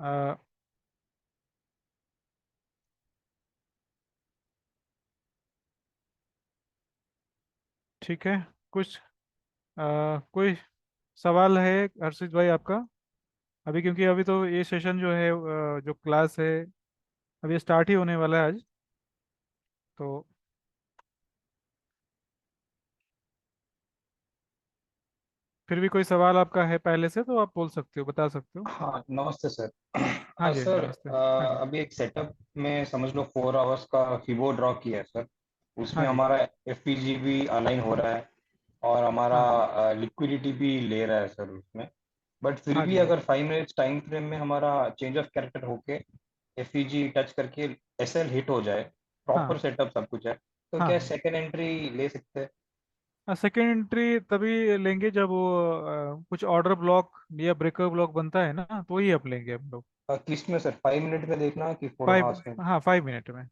अ, ठीक है। कुछ कोई सवाल है हर्षित भाई आपका? अभी क्योंकि अभी तो ये सेशन जो है जो क्लास है अभी स्टार्ट ही होने वाला है आज। तो फिर भी कोई सवाल आपका है पहले से तो आप बोल सकते हो, बता सकते हो। हाँ, नमस्ते सर। हाँ जी, सर, नमस्ते। हाँ जी। अभी एक सेटअप में समझ लो 4 आवर्स का फीबो ड्रॉ किया है सर। हाँ उसमें जी। हमारा एफपीजी भी अलाइन हो रहा है और हाँ हमारा लिक्विडिटी भी ले रहा है सर उसमें। बट फिर हाँ भी जी। अगर 5 मिनट्स टाइम फ्रेम में हमारा चेंज ऑफ कैरेक्टर होके एफईजी टच करके एसएल हिट हो जाए, हाँ प्रॉपर सेटअप सब कुछ है, तो हाँ क्या हाँ। सेकेंड एंट्री ले सकते हैं? सेकेंड एंट्री तभी लेंगे जब वो कुछ ऑर्डर ब्लॉक या ब्रेकर ब्लॉक बनता है ना, तो वही अब लेंगे हम लोग। किस में सर, 5 मिनट में देखना कि फोर फाइव। हाउस में? हाँ, 5 मिनट में।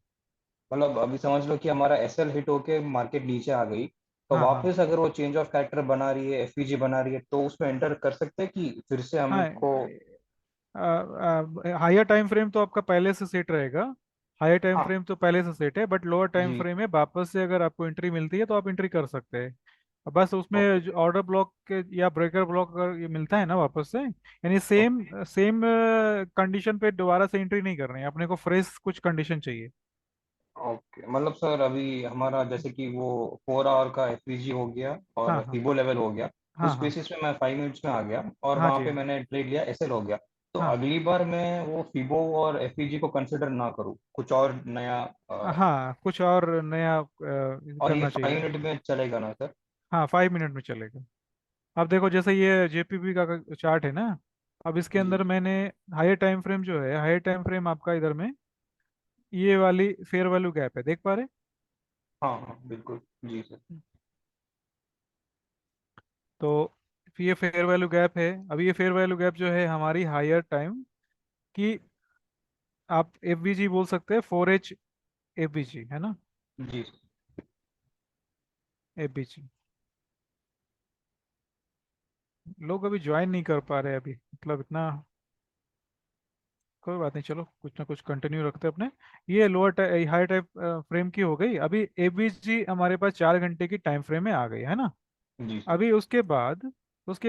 मतलब अभी समझ लो कि हमारा एसएल हिट होके मार्केट नीचे आ गई, तो हाँ हाँ वापस अगर वो चेंज ऑफ कैरेक्टर बना रही है, एफईजी बना रही है, तो उसमें एंटर कर सकते हैं कि फिर से हाँ। हमको? हायर टाइम फ्रेम तो आपका पहले से सेट रहेगा। हायर टाइम हाँ। फ्रेम तो पहले से सेट है, बट लोअर टाइम जी। फ्रेम में वापस से अगर आपको एंट्री मिलती है तो आप एंट्री कर सकते हैं। बस ओके। उसमें ऑर्डर ब्लॉक या ब्रेकर ब्लॉक अगर ये मिलता है ना वापस से, यानी सेम ओके। सेम कंडीशन पे दोबारा से एंट्री नहीं करनी है अपने को, फ्रेश कुछ कंडीशन चाहिए। ओके, मतलब सर अभी हमारा जैसे कि वो 4 आवर का एफईजी हो गया हाँ और हाँ फीबो लेवल हो गया, हाँ उस हाँ बेसिस में मैं 5 मिनट्स में आ गया और हाँ वहां जी। पे मैंने ट्रेड लिया, एसएल हो गया। तो हाँ अगली बार मैं वो फीबो और एफईजी को कंसिडर ना करूँ, कुछ और नया हाँ, कुछ और नया और ये करना फाइव चाहिए। मिनट में चलेगा ना सर? हाँ, 5 मिनट में चलेगा। अब देखो जैसे ये जेपीपी का चार्ट है ना, अब इसके जी। अंदर मैंने हायर टाइम फ्रेम जो है, हायर टाइम फ्रेम आपका इधर में ये वाली फेयर वैल्यू गैप है, देख पा रहे? हाँ हाँ, बिल्कुल। जी सर। तो ये फेयर वैल्यू गैप है। अब ये फेयर वैल्यू गैप जो है हमारी हायर टाइम की, आप एफ बी जी बोल सकते हैं, 4H एफ बी जी है ना। जी सर। एफ बी जी लोग अभी ज्वाइन नहीं कर पा रहे अभी, मतलब इतना। कोई बात नहीं, चलो कुछ ना कुछ कंटिन्यू रखते हैं अपने। ये लोअर हाई टाइप फ्रेम की हो गई। अभी एबीजी हमारे पास 4 घंटे की टाइम फ्रेम में आ गई है ना। जी सर। अभी उसके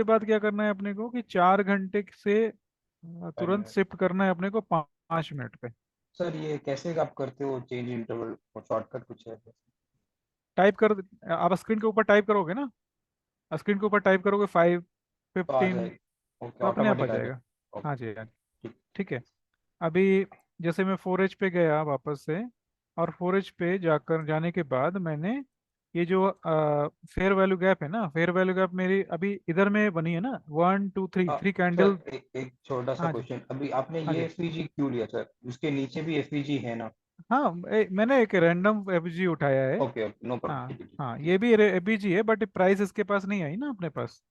बाद क्या करना है अपने को कि 4 घंटे से फाइव तुरंत मिनट शिफ्ट करना है अपने को 5 मिनट पे। सर, ये कैसे आप करते हो चेंज इंटरवल और शॉर्टकट कुछ है? टाइप कर, आप स्क्रीन के ऊपर टाइप करोगे ना, स्क्रीन के ऊपर टाइप करोगे फाइव तो आ 15 जाएगी। ओके, तो अपने आप आ ऑटोमेटिक आ जाएगा। जाएगा। हाँ ओके। जी, हाँ जी। ठीक। ठीक है। अभी जैसे मैं 4H पे गया वापस से, और 4H पे जाकर जाने के बाद मैंने ये जो फेयर वैल्यू गैप है ना, फेयर वैल्यू गैप मेरी अभी इधर में बनी है ना, 1 2 3 थ्री कैंडल। सर, एक छोटा सा हाँ जी। क्वेश्चन, अभी आपने हाँ ये जी। एफईजी क्यों लिया सर? उसके नीचे भी एफईजी है ना? हाँ, मैंने एक रैंडम एफजी उठाया है। ओके ओके, नो प्रॉब्लम, ठीक हाँ है ठीक हाँ, है, ये ठीक। भी एफबीजी है, बट प्राइस इसके पास नहीं आई ना अपने पास।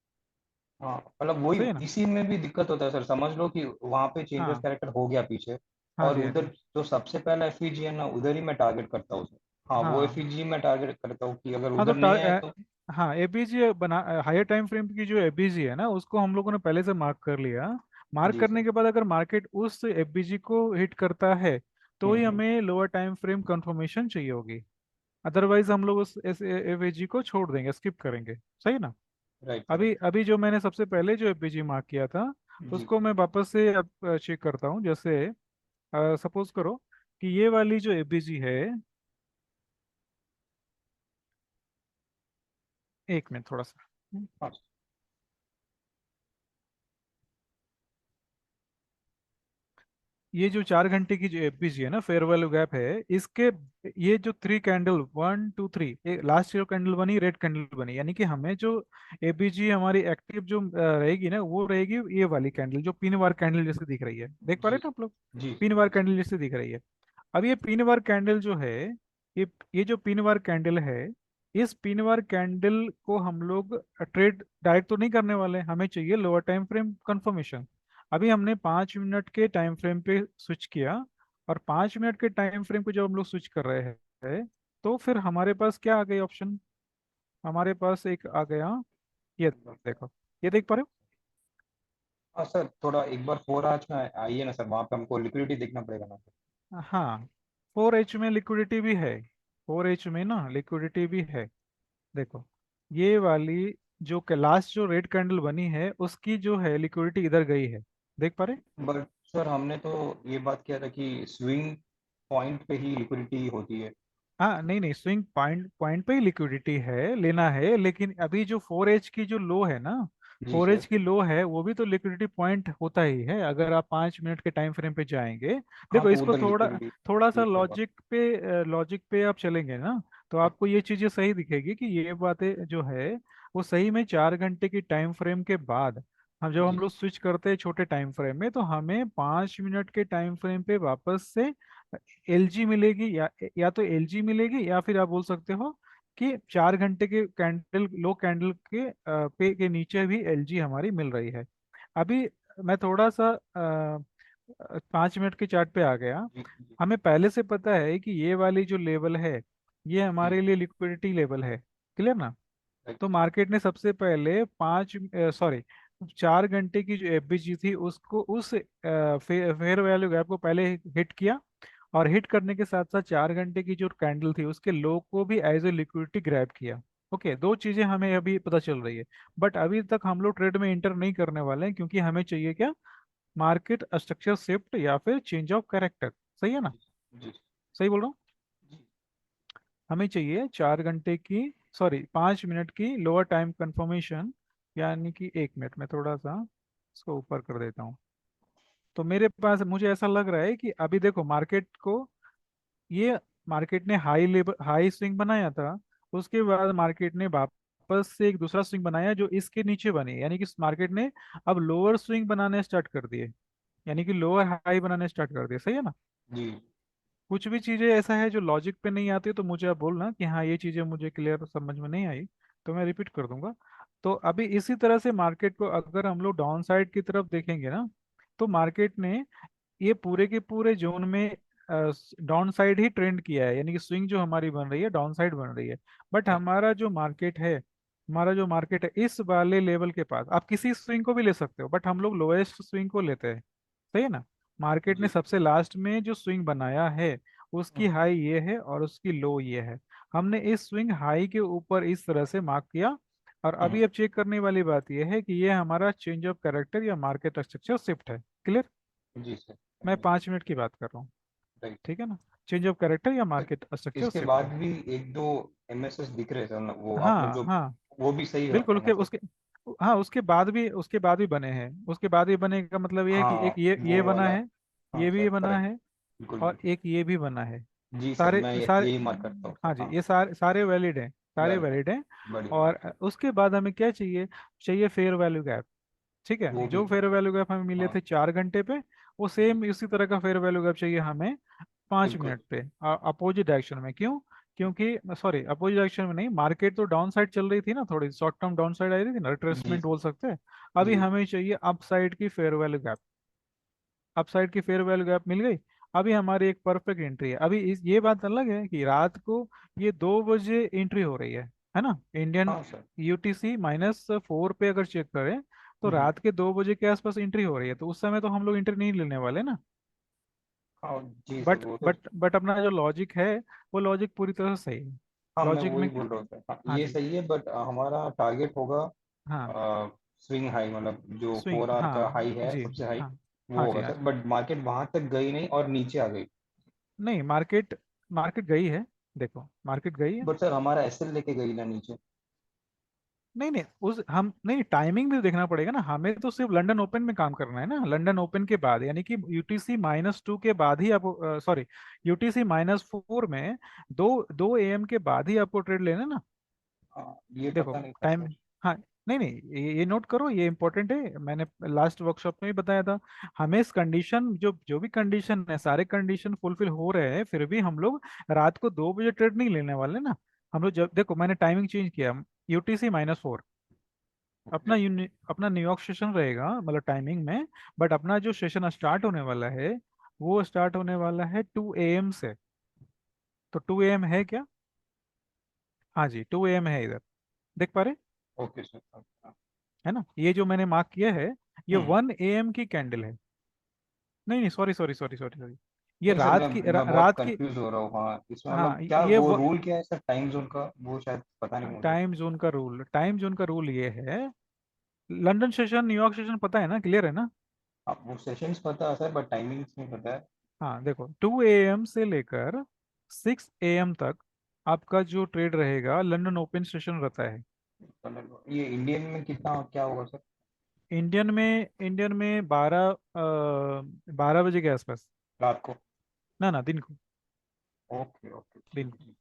हाँ, मतलब वही सही है ना। इसी में भी दिक्कत होता है सर, समझ लो कि वहां पे चेंज ऑफ हाँ कैरेक्टर हो गया पीछे, हाँ और जी, हाँ उधर जी। जो सबसे पहला एफईजी है ना, उधर ही मैं टारगेट करता हूँ सर। हाँ, वो हाँ एफईजी मैं टारगेट करता हूँ कि अगर हाँ, तो उधर नहीं आया तो। हाँ, एबीजी बना, हायर टाइम फ्रेम की जो एबीजी है ना उसको हम लोगों ने पहले से मार्क कर लिया। मार्क जी करने सर। के बाद अगर मार्केट उस एफबीजी को हिट करता है तो ही हम्म। हमें लोअर टाइम फ्रेम कंफर्मेशन चाहिए होगी। अदरवाइज हम लोग उस एफबीजी को छोड़ देंगे, स्किप करेंगे। सही ना। राइट अभी राइट। अभी जो मैंने सबसे पहले जो एफबीजी मार्क किया था जी उसको सर। मैं वापस से अब चेक करता हूँ। जैसे सपोज करो कि ये वाली जो एफबीजी है, 1 मिनट थोड़ा सा। हाँ। ये जो 4 घंटे की जो एफबीजी है ना, फेयर वैल्यू गैप है इसके, ये जो 3 कैंडल 1 2 3, लास्ट जो कैंडल बनी रेड कैंडल बनी, यानी कि हमें जो एफबीजी हमारी एक्टिव जो रहेगी ना, वो रहेगी ये वाली कैंडल जो पिन वार कैंडल जैसे दिख रही है, देख पा रहे जी हैं ना आप लोग। जी पिन सर। वार जी सर। कैंडल जैसे दिख रही है। अब ये पिन वार कैंडल जो है, ये जो पिन वार कैंडल है, इस पिन वार कैंडल को हम लोग ट्रेड डायरेक्ट तो नहीं करने वाले, हमें चाहिए लोअर टाइम फ्रेम कंफर्मेशन। अभी हमने 5 मिनट के टाइम फ्रेम पे स्विच किया, और 5 मिनट के टाइम फ्रेम को जब हम लोग स्विच कर रहे हैं तो फिर हमारे पास क्या आ गई ऑप्शन, हमारे पास एक आ गया, ये देखो, ये देख पा रहे हो। हाँ सर, थोड़ा एक बार 4 आवर्स में आइए ना सर, वहाँ पे हमको लिक्विडिटी देखना पड़ेगा ना। हाँ, 4H में लिक्विडिटी भी है, 4H में ना लिक्विडिटी भी है। देखो, ये वाली जो लास्ट जो रेड कैंडल बनी है उसकी जो है लिक्विडिटी इधर गई है, देख पा रहे? बट सर हमने तो ये बात किया था कि स्विंग पॉइंट पे ही लिक्विडिटी होती है। हाँ, नहीं नहीं, स्विंग पॉइंट पॉइंट पे ही लिक्विडिटी है, लेना है, लेकिन अभी जो 4H की जो लो है ना, जी 4H सर। की लो है, वो भी तो लिक्विडिटी पॉइंट होता ही है अगर आप 5 मिनट के टाइम फ्रेम पे जाएंगे। हाँ देखो, तो इसको उधर थोड़ा लिक्विडिटी थोड़ा सा क्रिएट होगा। लॉजिक पे आप चलेंगे ना, तो आपको ये चीजें सही दिखेगी कि ये बातें जो है वो सही में 4 घंटे की टाइम फ्रेम के बाद, हम जी लोग स्विच करते हैं छोटे टाइम फ्रेम में, तो हमें 5 मिनट के टाइम फ्रेम पे वापस से एलजी मिलेगी, या तो एलजी मिलेगी, या फिर आप बोल सकते हो कि 4 घंटे के कैंडल लो कैंडल के पे के नीचे भी एलजी हमारी मिल रही है। अभी मैं थोड़ा सा 5 मिनट के चार्ट पे आ गया। जी जी हमें पहले से पता है कि ये वाली जो लेवल है ये जी। हमारे लिए लिक्विडिटी लेवल है, क्लियर ना? राइट। तो मार्केट ने सबसे पहले 4 घंटे की जो एफबीजी थी उसको उस फेयर वैल्यू गैप को पहले हिट किया, और हिट करने के साथ साथ 4 घंटे की जो कैंडल थी उसके लो को भी एज ए लिक्विडिटी ग्रैब किया। ओके, दो चीजें हमें अभी पता चल रही है। बट अभी तक हम लोग ट्रेड में इंटर नहीं करने वाले हैं, क्योंकि हमें चाहिए क्या? मार्केट स्ट्रक्चर शिफ्ट या फिर चेंज ऑफ कैरेक्टर। सही है ना? जी जी सही बोल रहा हूँ? जी। हमें चाहिए 4 घंटे की, सॉरी 5 मिनट की लोअर टाइम कंफर्मेशन, यानी कि 1 मिनट में थोड़ा सा इसको ऊपर कर देता हूँ। तो मेरे पास, मुझे ऐसा लग रहा है कि अभी देखो मार्केट को, ये मार्केट ने हाई स्विंग बनाया था, उसके बाद मार्केट ने वापस से एक दूसरा स्विंग बनाया जो इसके नीचे बनी, यानी कि मार्केट ने अब लोअर स्विंग बनाने स्टार्ट कर दिए, यानी कि लोअर हाई बनाने स्टार्ट कर दिए। सही है ना? जी कुछ भी चीजें ऐसा है जो लॉजिक पे नहीं आती, तो मुझे आप बोलना कि हाँ ये चीजें मुझे क्लियर समझ में नहीं आई, तो मैं रिपीट कर दूंगा। तो अभी इसी तरह से मार्केट को अगर हम लोग डाउन साइड की तरफ देखेंगे ना, तो मार्केट ने ये पूरे के पूरे जोन में डाउन साइड ही ट्रेंड किया है, यानी कि स्विंग जो हमारी बन रही है डाउन साइड बन रही है। बट हमारा जो मार्केट है इस वाले लेवल के पास, आप किसी स्विंग को भी ले सकते हो, बट हम लोग लोएस्ट स्विंग को लेते हैं। सही है ना? मार्केट ने जी। सबसे लास्ट में जो स्विंग बनाया है उसकी हम्म, हाई ये है और उसकी लो ये है। हमने इस स्विंग हाई के ऊपर इस तरह से मार्क किया, और हम्म, अभी अब चेक करने वाली बात यह है कि ये हमारा चेंज ऑफ कैरेक्टर या मार्केट स्ट्रक्चर शिफ्ट है। क्लियर? जी सर। मैं 5 मिनट की बात कर रहा हूँ, राइट। ठीक है ना? चेंज ऑफ कैरेक्टर या सर, मार्केट स्ट्रक्चर इसके शिफ्ट बाद है। भी एक दो एमएसएस दिख रहे सर, वो आपने हाँ जो, हाँ, वो भी सही बिल्कुल, है ना उसके सर? उसके हाँ, उसके बाद भी बने हैं। उसके बाद भी बने का मतलब ये है कि हाँ एक ये वो बना वाला। है, हाँ ये भी सर, बना करेक्ट। है, बिल्कुल और बिल्कुल। एक ये भी बना है। जी सर, सारे मैं सारे यही मार्क करता हूँ हाँ सर। जी, हाँ। ये सारे सारे वैलिड हैं, सारे वैलिड है। वैलिड हैं। बढ़िया और बढ़िया। उसके बाद हमें क्या चाहिए? चाहिए फेयर वैल्यू गैप। ठीक है, वो भी जो फेयर वैल्यू गैप हमें मिले हाँ। थे 4 घंटे पे, वो जी। सेम इसी तरह का फेयर वैल्यू गैप चाहिए हमें पाँच बिल्कुल। मिनट पे, अपोजिट डायरेक्शन में। क्यों? क्योंकि सॉरी, अपोजिट डायरेक्शन में नहीं, मार्केट तो डाउन साइड चल रही थी ना, थोड़ी short term down side I रही थी ना, जी रिट्रेसमेंट सर। बोल सकते हैं। अभी जी हमें चाहिए अप साइड की fair value gap. Up side की फेयर वैल्यू गैप मिल गई, अभी हमारी एक परफेक्ट एंट्री है। अभी ये बात अलग है कि रात को ये 2 बजे एंट्री हो रही है ना? इंडियन हाँ सर। यूटीसी -4 पे अगर चेक करें, तो हम्म, रात के 2 बजे के आसपास एंट्री हो रही है, तो उस समय तो हम लोग एंट्री नहीं लेने वाले ना। हाँ जी सर, बट वो तो। बट बट अपना जो लॉजिक है वो लॉजिक पूरी तरह से सही है। हाँ मैं लॉजिक वही में क्या? बोल रहा हूँ सर, हाँ हाँ ये जी, सही है, बट हमारा टारगेट होगा हाँ, स्विंग हाई, मतलब जो स्विंग, 4 आवर का हाँ हाई है जी, सबसे हाई। हाँ, वो हाँ जी, होगा हाँ सर, जी। बट मार्केट वहां तक गई नहीं और नीचे आ गई। नहीं, मार्केट मार्केट गई है, देखो मार्केट गई है। बट सर हमारा एसएल लेके गई ना नीचे। नहीं नहीं, उस हम नहीं, टाइमिंग भी देखना पड़ेगा ना, हमें तो सिर्फ लंदन ओपन में काम करना है ना, लंदन ओपन के बाद, यानी कि यूटीसी -2 के बाद ही आपको, सॉरी, यूटीसी -4 में 2 AM के बाद ही आपको ट्रेड लेना है ना। ये देखो पता नहीं था टाइम, सर। हाँ, नहीं नहीं, ये नोट करो, ये इंपॉर्टेंट है, मैंने लास्ट वर्कशॉप में भी बताया था। हमें इस कंडीशन, जो जो भी कंडीशन है, सारे कंडीशन फुलफिल हो रहे हैं, फिर भी हम लोग रात को 2 बजे ट्रेड नहीं लेने वाले ना। हम लोग जब देखो, मैंने टाइमिंग चेंज किया, यूटीसी -4, ओके। अपना न्यूयॉर्क सेशन रहेगा मतलब टाइमिंग में, बट अपना जो सेशन स्टार्ट होने वाला है वो स्टार्ट होने वाला है 2 AM से। तो 2 AM है क्या? हाँ जी, 2 AM है इधर, देख पा रहे? Okay sir. है ना? ये जो मैंने मार्क किया है, ये हम्म। 1 AM की कैंडल है। नहीं नहीं, sorry sorry sorry sorry sorry, ये नहीं सर, रात मैं की मैं बहुत रात की। कंफ्यूज हो रहा हूँ। हाँ, इसमें हाँ मतलब क्या ये वो रूल क्या है सर, टाइम जोन का, वो शायद पता नहीं मुझे। टाइम जोन का रूल ये है। लंदन सेशन, न्यूयॉर्क सेशन पता है ना, क्लियर है ना? हाँ, वो सेशंस पता है सर, बट टाइमिंग्स नहीं पता है। हाँ देखो, 2 AM से लेकर 6 AM तक आपका जो ट्रेड रहेगा लंदन ओपन सेशन रहता है। ये इंडियन में कितना क्या होगा सर? इंडियन में 12 बजे के आसपास। रात को? ना ना, दिन को। ओके ओके, दिन ठीक को। ठीक।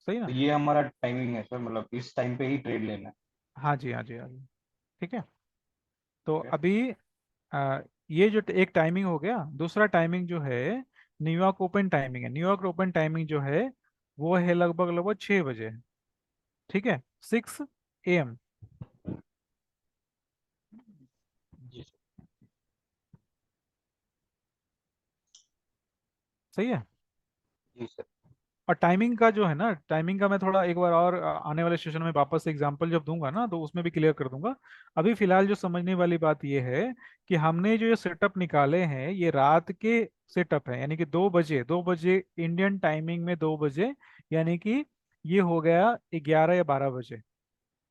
सही तो ना? ये हमारा टाइमिंग है सर, मतलब इस टाइम पे ही ट्रेड लेना है। हाँ जी, हाँ जी, हाँ जी। ठीक है। तो ओके। अभी ये जो एक टाइमिंग हो गया, दूसरा टाइमिंग जो है न्यूयॉर्क ओपन टाइमिंग है। न्यूयॉर्क ओपन टाइमिंग जो है वो है लगभग लगभग 6 बजे। ठीक है, 6 AM। Ji sir. सही है। जी सर। और टाइमिंग का जो है ना, टाइमिंग का मैं थोड़ा एक बार और आने वाले सेशन में वापस एग्जांपल जब दूंगा ना तो उसमें भी क्लियर कर दूंगा। अभी फिलहाल जो समझने वाली बात ये है कि हमने जो ये सेटअप निकाले हैं ये रात के सेटअप है, यानी कि 2 बजे, 2 बजे इंडियन टाइमिंग में 2 बजे, यानी कि ये हो गया 11 या 12 बजे।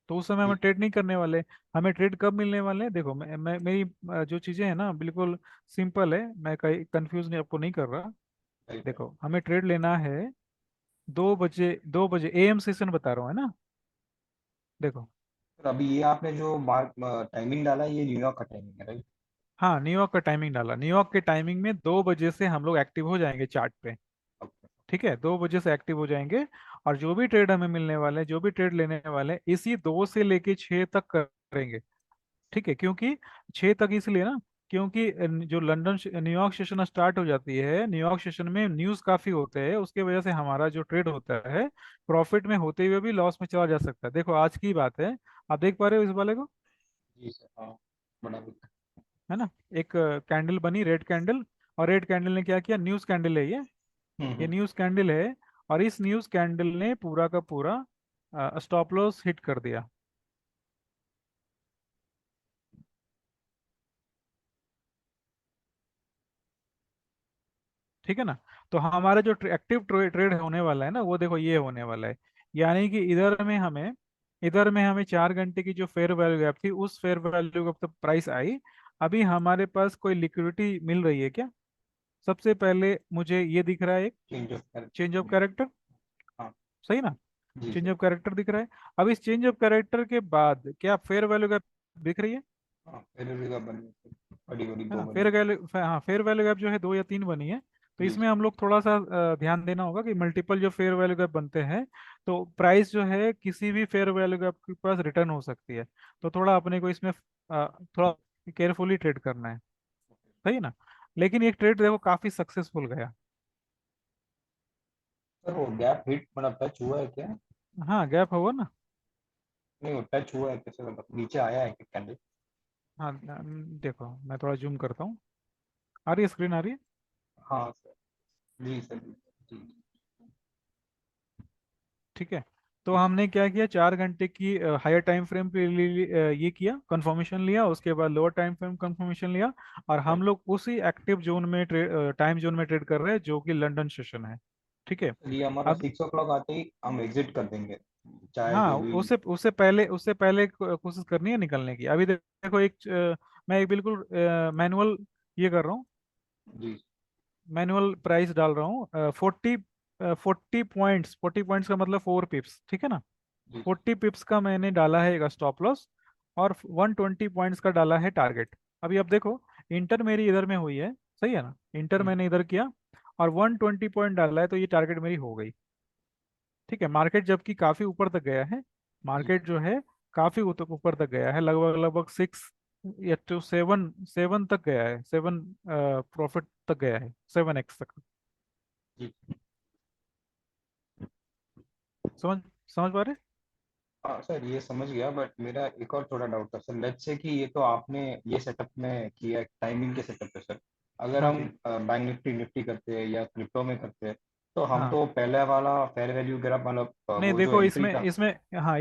तो उस समय जी। हम ट्रेड नहीं करने वाले। हमें ट्रेड कब मिलने वाले हैं? देखो मैं मेरी जो चीज़ें हैं ना बिल्कुल सिंपल है, मैं कहीं कंफ्यूज नहीं आपको नहीं कर रहा। Right right. देखो हमें ट्रेड लेना है 2 बजे, 2 बजे AM सेशन बता रहा हूँ, है ना? देखो। सर अभी ये आपने जो मार्क टाइमिंग डाला है, ये न्यूयॉर्क का टाइमिंग है, राइट? हाँ, न्यूयॉर्क का टाइमिंग डाला। न्यूयॉर्क के टाइमिंग में 2 बजे से हम लोग एक्टिव हो जाएंगे चार्ट पे। ओके। ठीक है, 2 बजे से एक्टिव हो जाएंगे। और जो भी ट्रेड हमें मिलने वाले हैं, जो भी ट्रेड लेने वाले हैं, इसी 2 से लेके 6 तक करेंगे। ठीक है, क्योंकि 6 तक इसलिए ना, क्योंकि जो न्यूयॉर्क सेशन स्टार्ट हो जाती है, न्यूयॉर्क सेशन में न्यूज़ काफ़ी होते हैं, उसके वजह से हमारा जो ट्रेड होता है प्रॉफिट में होते हुए भी लॉस में चला जा सकता है। देखो आज की बात है, आप देख पा रहे हो इस वाले को, जी सर, हाँ। बड़ा बिग। है ना? एक कैंडल बनी, रेड कैंडल। और रेड कैंडल ने क्या किया? न्यूज़ कैंडल है ये हम्म। न्यूज़ कैंडल है। और इस न्यूज़ कैंडल ने पूरा का पूरा स्टॉप लॉस हिट कर दिया। ठीक है ना? तो हमारा जो एक्टिव ट्रेड होने वाला है ना वो देखो ये होने वाला है। यानी कि इधर में हमें 4 घंटे की जो फेयर वैल्यू गैप थी उस फेयर वैल्यू गैप तक प्राइस आई। अभी हमारे पास कोई लिक्विडिटी मिल रही है क्या? सबसे पहले मुझे ये दिख रहा है एक change of change of character. Character. हाँ। सही ना? जी चेंज सर। ऑफ कैरेक्टर दिख रहा है। अब इस चेंज ऑफ कैरेक्टर के बाद क्या फेयर वैल्यू गैप दिख रही है? हाँ, पहले जगह बनी है सर, बड़ी बड़ी है दो ना? बनी है। हाँ, फेयर वैल्यू गैप जो है 2 या 3 बनी है। तो जी इसमें सर। हम लोग थोड़ा सा ध्यान देना होगा कि मल्टीपल जो फेयर वैल्यू गैप बनते हैं तो प्राइस जो है किसी भी फेयर वैल्यू गैप के पास रिटर्न हो सकती है। तो थोड़ा अपने को इसमें थोड़ा केयरफुली ट्रेड करना है। सही है ना? लेकिन ये ट्रेड देखो काफी सक्सेसफुल गया। सर वो गैप हिट मतलब टच हुआ है क्या? हाँ, गैप हुआ ना। नहीं, वो टच हुआ है कैसे, मतलब नीचे आया है कि कैंडल? हाँ देखो मैं थोड़ा जूम करता हूँ। आ रही है स्क्रीन, आ रही है? हाँ सर। जी सर, जी सर, जी। ठीक है। तो जी सर। हमने क्या किया, 4 घंटे की हायर टाइम फ्रेम के लिए ये किया, कंफर्मेशन लिया, उसके बाद लोअर टाइम फ्रेम कंफर्मेशन लिया। और हम राइट। लोग उसी एक्टिव जोन में टाइम जोन में ट्रेड कर रहे हैं जो कि लंदन सेशन है। ठीक है। ये हमारा अब 6 o'clock आते ही हम एग्जिट कर देंगे, चाहे हाँ, जो भी। उससे पहले कोशिश करनी है निकलने की। अभी देखो मैं एक बिल्कुल मैनुअल ये कर रहा हूँ, जी। मैनुअल प्राइस डाल रहा हूँ 40 पॉइंट्स का मतलब 4 पिप्स। ठीक है ना? जी सर। 40 पिप्स का मैंने डाला है एक स्टॉप लॉस, और 120 पॉइंट्स का डाला है टारगेट। अभी अब देखो, इंटर मेरी इधर में हुई है, सही है ना? इंटर हम्म। मैंने इधर किया और 120 पॉइंट डाला है, तो ये टारगेट मेरी हो गई। ठीक है, मार्केट जबकि काफी ऊपर तक गया है, जी मार्केट जो है काफी ऊपर तक गया है, लगभग लगभग 6 या 7 7 तक गया है, 7 प्रॉफिट तक गया है, 7x तक। जी। समझ समझ पा रहे? हाँ सर, ये समझ गया, बट मेरा एक और थोड़ा डाउट था सर। लेट्स से कि ये तो आपने ये सेटअप में किया टाइमिंग के सेटअप पे सर, अगर हाँ हम जी। बैंक निफ्टी निफ्टी करते हैं या क्रिप्टो में करते हैं, तो हम हाँ, तो पहले वाला फेयर वैल्यू ग्राफ मतलब नहीं वो जो देखो, एंट्री इसमें था। इसमें हाँ,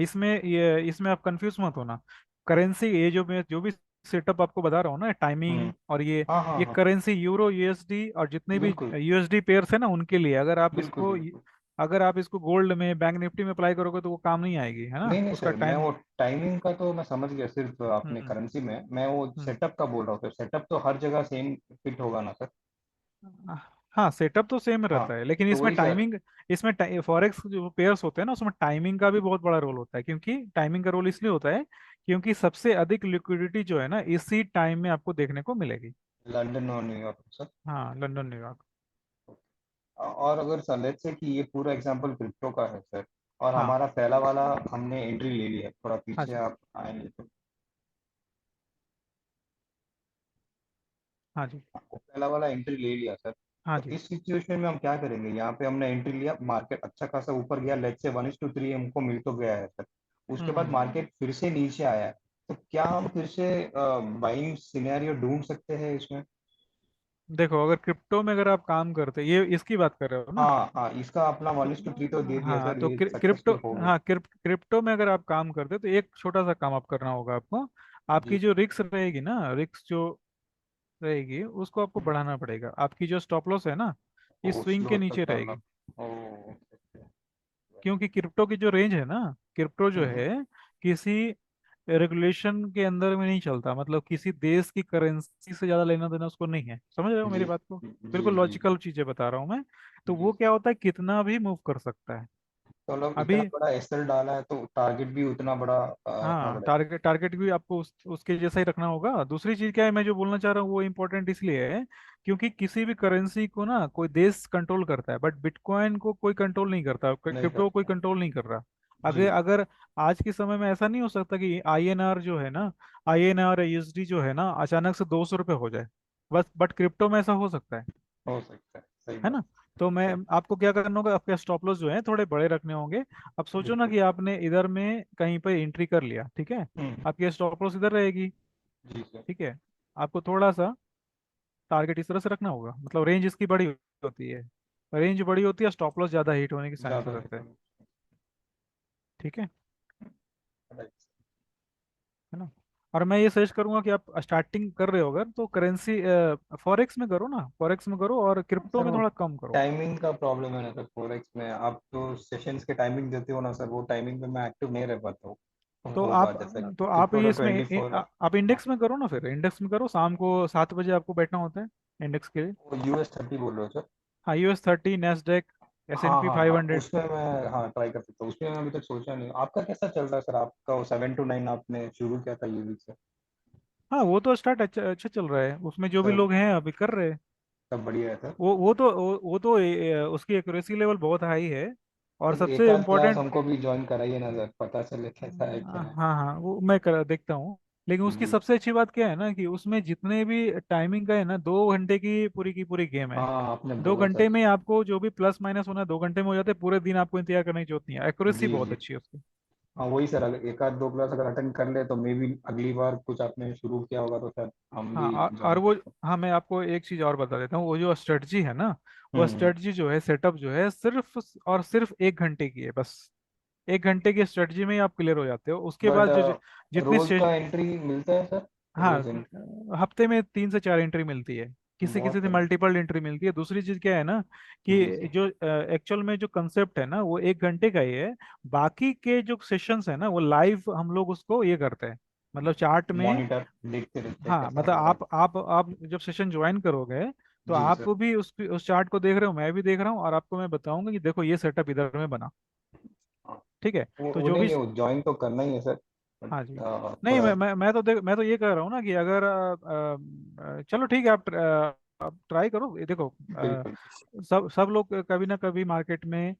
इसमें आप कंफ्यूज मत होना। करेंसी, ये जो भी सेटअप आपको बता रहा हूँ ना, हम्म। टाइमिंग और ये हाँ हाँ ये हाँ। करेंसी यूरो यूएसडी और जितने भी बिल्कुल यूएसडी पेयर्स है ना उनके लिए, बिल्कुल बिल्कुल। अगर आप इसको गोल्ड में बैंक निफ्टी में अप्लाई करोगे तो वो काम नहीं आएगी, है ना, नहीं नहीं उसका सर, मैं टाइम। वो टाइमिंग का तो मैं समझ गया, सिर्फ आपने हम्म। करेंसी में, मैं वो हम्म। सेटअप का बोल रहा हूँ सर। सेटअप तो हर जगह सेम फिट होगा ना सर? हाँ, सेटअप तो सेम हाँ, रहता है, लेकिन तो इसमें वही सर। टाइमिंग, इसमें फॉरेक्स जो पेयर्स होते हैं ना उसमें टाइमिंग का भी बहुत बड़ा रोल होता है, क्योंकि टाइमिंग का रोल इसलिए होता है क्योंकि सबसे अधिक लिक्विडिटी जो है ना इसी टाइम में आपको देखने को मिलेगी। लंदन और न्यूयॉर्क सर। हाँ, लंदन न्यूयॉर्क। और अगर सर लेट्स से कि ये पूरा एग्जांपल क्रिप्टो का है सर, और हाँ। हमारा पहला वाला हमने एंट्री ले लिया, थोड़ा हाँ पीछे जी। आप आएंगे तो। हाँ जी। वो पहला वाला एंट्री ले लिया सर। हाँ तो जी। इस सिचुएशन में हम क्या करेंगे? यहाँ पे हमने एंट्री लिया, मार्केट अच्छा खासा ऊपर गया, लेट्स से 1:3 हमको मिल तो गया है सर। उसके बाद हम्म। मार्केट फिर से नीचे आया है, तो क्या हम फिर से बाइंग सिनेरियो ढूंढ सकते हैं इसमें? देखो, अगर क्रिप्टो में अगर आप काम करते, ये इसकी बात कर रहे हो ना? हाँ हाँ, इसका अपना तो 1:3 तो दे दिया हाँ, सर, तो ये क्रिप्टो, सक्सेसफुल हो गया। हाँ, क्रिप्टो में अगर आप काम करते तो एक छोटा सा काम आप करना होगा आपको। जी आपकी जो सर। रिक्स रहेगी ना, रिक्स जो रहेगी उसको आपको बढ़ाना पड़ेगा। आपकी जो स्टॉप लॉस है ना इस ओ, स्विंग के स्लो तक नीचे डालना। रहेगी, ओ ओके ओके। क्योंकि क्रिप्टो की जो रेंज है ना, क्रिप्टो जो हम्म। है किसी रेगुलेशन के अंदर में नहीं चलता, मतलब किसी देश की करेंसी से ज्यादा लेना देना उसको नहीं है, समझ रहे हो जी मेरी बात को? जी बिल्कुल जी जी। लॉजिकल चीजें बता रहा हूँ मैं। तो जी वो क्या सर। होता है, कितना भी मूव कर सकता है। तो मतलब इतना अभी बड़ा एसएल डाला है तो टारगेट भी उतना बड़ा रखना हाँ, पड़ेगा। टारगेट टारगेट भी आपको उसके जैसा ही रखना होगा। दूसरी चीज क्या है, मैं जो बोलना चाह रहा हूँ वो इम्पोर्टेंट इसलिए है क्योंकि किसी भी करेंसी को ना कोई देश कंट्रोल करता है, बट बिटकॉइन को कोई कंट्रोल नहीं करता, नहीं क्रिप्टो को कोई करता। कंट्रोल नहीं कर रहा। जी अगर अगर आज के समय में ऐसा नहीं हो सकता कि आईएनआर जो है ना, आईएनआर या यूएसडी जो है ना अचानक से 200 रुपये हो जाए, बस, बट क्रिप्टो में ऐसा हो सकता हो सकता है, सही है बात। ना? तो मैं, सही। आपको क्या करना होगा, आपके स्टॉप लॉस जो है थोड़े बड़े रखने होंगे। अब सोचो ना बिल्कुल। कि आपने इधर में कहीं पर एंट्री कर लिया, ठीक है, हम्म। आपकी स्टॉप लॉस इधर रहेगी, जी सर। ठीक है, आपको थोड़ा सा टारगेट इस तरह से रखना होगा, मतलब रेंज इसकी बड़ी होती है, रेंज बड़ी होती है, स्टॉप लॉस ज्यादा हिट होने के चांसेस ज्यादा रहते हैं, ठीक है। है ना? और मैं ये सजेस्ट करूंगा कि आप स्टार्टिंग कर रहे हो अगर तो करेंसी फॉरेक्स में करो ना, फॉरेक्स में करो और क्रिप्टो सर में वो थोड़ा कम करो। टाइमिंग का प्रॉब्लम है ना सर, फोरेक्स में आप जो सेशंस के टाइमिंग देते हो ना सर, वो टाइमिंग पे मैं एक्टिव नहीं रह पाता हूँ। तो तो वो आप बात है सर, तो आप क्रिप्टो ये तो इसमें 24। आप हाँ। इंडेक्स में करो ना, फिर इंडेक्स में करो, शाम को 7 बजे आपको बैठना होता है इंडेक्स के लिए। वो US 30 बोल रहे हो सर? हाँ, US 30, नेस्डेक, एस एन हाँ पी हाँ फाइव हाँ, हंड्रेड उसमें मैं हाँ ट्राई कर सकता हूँ। उसमें मैं अभी तक सोचा नहीं। आपका कैसा चल रहा है सर? आपका वो 7 to 9 आपने शुरू किया था ये वीक से। हाँ, वो तो स्टार्ट अच्छा अच्छा चल रहा है, उसमें जो भी सब लोग हैं अभी कर रहे हैं। सब बढ़िया है सर। वो तो उसकी एक्यूरेसी लेवल बहुत हाई है, और तो एक सबसे आध क्लास इम्पोर्टेंट, हमको भी ज्वाइन कराइए ना सर, पता चले कैसा है क्या है। हाँ हाँ, वो मैं कर देखता हूँ। लेकिन उसकी जी। सबसे अच्छी बात क्या है ना कि उसमें जितने भी टाइमिंग का है ना, 2 घंटे की पूरी गेम है। हाँ आपने दो बोला घंटे सर। में आपको जो भी प्लस माइनस होना है 2 घंटे में हो जाते हैं, पूरे दिन आपको इंतजार करने की जरूरत नहीं है, एक्यूरेसी जी बहुत जी। अच्छी है उसकी। हाँ वही सर, अगर एक आध दो क्लास अगर अटेंड कर ले तो मे भी अगली बार कुछ आपने शुरू किया होगा तो सर हम हाँ, भी और ज्वाइन वो, करते हाँ, मैं आपको एक चीज़ और बता देता हूँ, वो जो स्ट्रेटजी है ना, हैं। वो स्ट्रेटजी जो है, सेटअप जो है, सिर्फ और सिर्फ 1 घंटे की है बस। 1 घंटे की स्ट्रेटजी में ही आप क्लियर हो जाते हो, उसके बट बाद जितनी रोज का एंट्री मिलता है सर? हाँ, रोज एंट्री? हफ्ते में 3 से 4 एंट्री मिलती है, किसी किसी बहुत दिन बढ़िया। मल्टीपल एंट्री मिलती है। दूसरी चीज क्या है ना जी कि सर। जो एक्चुअल में जो कंसेप्ट है ना वो 1 घंटे का ही है। बाकी के जो सेशंस है ना वो लाइव हम लोग उसको ये करते हैं, मतलब चार्ट में। मॉनिटर देखते रहते हैं हाँ, कैसा मतलब हो रहा आप जब सेशन ज्वाइन करोगे तो है। जी आप सर। भी उस चार्ट को देख रहे हो, मैं भी देख रहा हूँ, और आपको मैं बताऊंगा कि देखो ये सेटअप इधर में बना, हाँ, ठीक है? तो वो जो नहीं भी, नहीं, वो ज्वाइन तो करना ही है सर, बट हाँ जी, नहीं, थोड़ा। मैं तो ये कह रहा हूँ ना कि अगर चलो ठीक है, आप ट्राई करो, ये देखो, बिल्कुल। सब सब लोग कभी ना कभी मार्केट में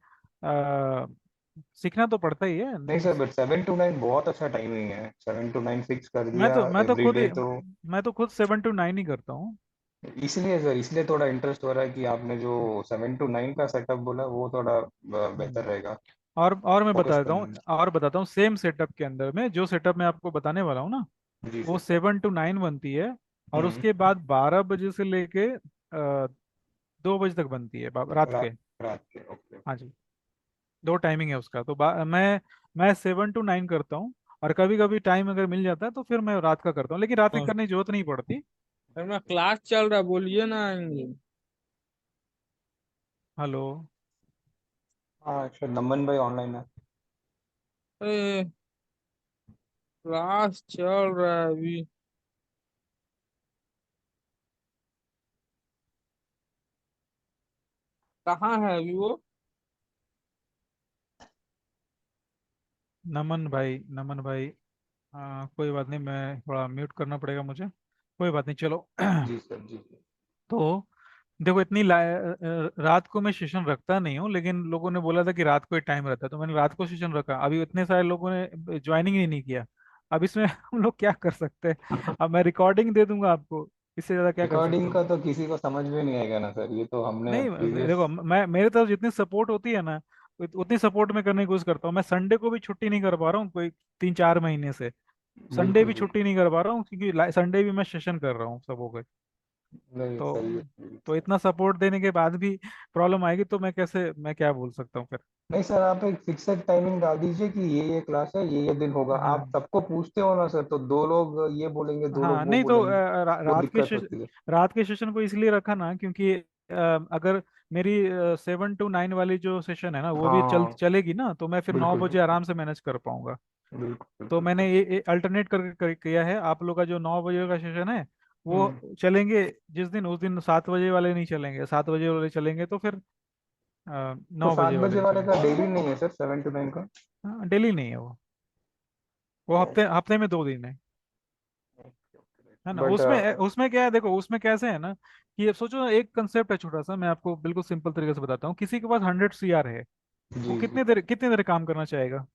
सीखना तो पड़ता ही है। नहीं सर, बट 7 to 9 बहुत अच्छा टाइमिंग है। 7 to 9 फिक्स कर मैं दिया तो मैं तो एवरी खुद डे तो। मैं तो खुद 7 to 9 ही करता हूँ। इसलिए सर, इसलिए थोड़ा इंटरेस्ट हो रहा है कि आपने जो 7 to 9 का सेटअप बोला वो थोड़ा बेहतर हम्म। रहेगा। और मैं फोकस बता देता हूँ, करने और बताता हूँ, सेम सेटअप के अंदर में जो सेटअप मैं आपको बताने वाला हूँ ना, में। जी वो सर। 7 to 9 बनती है, और हम्म। उसके बाद 12 बजे से लेके 2 बजे तक बनती है रात के। रात रात के, ओके। हाँ जी, दो टाइमिंग है उसका, तो मैं 7 to 9 करता हूँ। और कभी कभी टाइम अगर मिल जाता है तो फिर मैं रात का करता हूँ, लेकिन रात की हाँ, करने की जरूरत नहीं पड़ती। सर मैं क्लास चल रहा है, बोलिए ना आएंगे। हेलो। हाँ शायद नमन भाई ऑनलाइन है। अरे क्लास चल रहा है अभी। कहाँ है अभी वो? नमन भाई, नमन भाई, कोई बात नहीं, मैं थोड़ा म्यूट करना पड़ेगा मुझे, कोई बात नहीं, चलो। जी सर, जी सर। तो देखो, रात को मैं सेशन रखता नहीं हूँ, लेकिन लोगों ने बोला था कि रात को ही टाइम रहता है, तो मैंने रात को सेशन रखा। अभी इतने सारे लोगों ने ज्वाइनिंग ही नहीं किया। अब इसमें हम लोग क्या कर सकते हैं? अब मैं रिकॉर्डिंग दे दूंगा आपको, इससे ज्यादा क्या कर सकता रिकॉर्डिंग हूँ? का तो किसी को समझ में नहीं आएगा ना सर, ये तो हमने नहीं, प्रीवियस। देखो, मैं मेरे तरफ जितनी सपोर्ट होती है ना, उतनी सपोर्ट में करने की कोशिश करता हूँ। मैं संडे को भी छुट्टी नहीं कर पा रहा हूँ कोई 3-4 महीने से। संडे बिल्कुल भी बिल्कुल। छुट्टी नहीं कर पा रहा हूँ, क्योंकि संडे भी मैं सेशन कर रहा हूँ सबों को। नहीं तो सही है। तो इतना सपोर्ट देने के बाद भी प्रॉब्लम आएगी, तो मैं क्या बोल सकता हूँ फिर? नहीं सर, आप एक फिक्सेड टाइमिंग डाल दीजिए कि ये क्लास है, ये दिन होगा। आप हाँ, सबको पूछते हो ना सर, तो दो लोग ये बोलेंगे, दो लोग हाँ, वो नहीं तो बोलेंगे, वो दिक्कत होती है। रात के सेशन को इसलिए रखा ना, क्योंकि अगर मेरी 7 to 9 वाली जो सेशन है ना, वो भी हाँ चलेगी ना, तो मैं फिर नौ बिल्कुल बजे बिल्कुल। आराम से मैनेज कर पाऊंगा। बिल्कुल तो बिल्कुल मैंने सर। ये अल्टरनेट किया है। आप लोग का जो 9 बजे का सेशन है, हम्म। वो चलेंगे जिस दिन, उस दिन 7 बजे वाले नहीं चलेंगे, 7 बजे वाले चलेंगे, तो फिर तो 9 बजे 7 बजे वाले वाले चलेंगे। का डेली नहीं है सर, 7 to 9 का? हाँ, डेली नहीं है वो हफ्ते हफ्ते में 2 दिन है ना। बट उसमें उसमें क्या है, देखो उसमें कैसे है ना, कि अब सोचो, एक कंसेप्ट है छोटा सा, मैं आपको बिल्कुल सिंपल तरीके से बताता हूँ। किसी के पास 100 CR है, वो जी जी। कितने देर काम करना चाहेगा?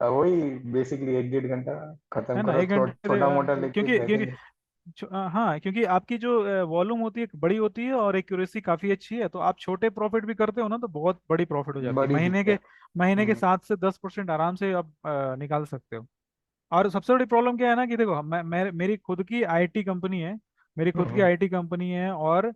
वही बेसिकली 1-1.5 घंटा खत्म है ना, करो, 1 घंटे छोटा मोटा लेके क्योंकि क्योंकि बैठेंगे। हाँ, क्योंकि आपकी जो वॉल्यूम होती है बड़ी होती है, और एक्यूरेसी काफी अच्छी है, तो आप छोटे प्रॉफिट भी करते हो ना, तो बहुत बड़ी प्रॉफिट हो जाती है। बड़ी दिखता है। महीने के हम्म 7 से 10% आराम से आप निकाल सकते हो। और सबसे बड़ी प्रॉब्लम क्या है ना, कि देखो, मेरी खुद की आईटी कंपनी है। मेरी खुद की हम्म। आईटी कंपनी है, और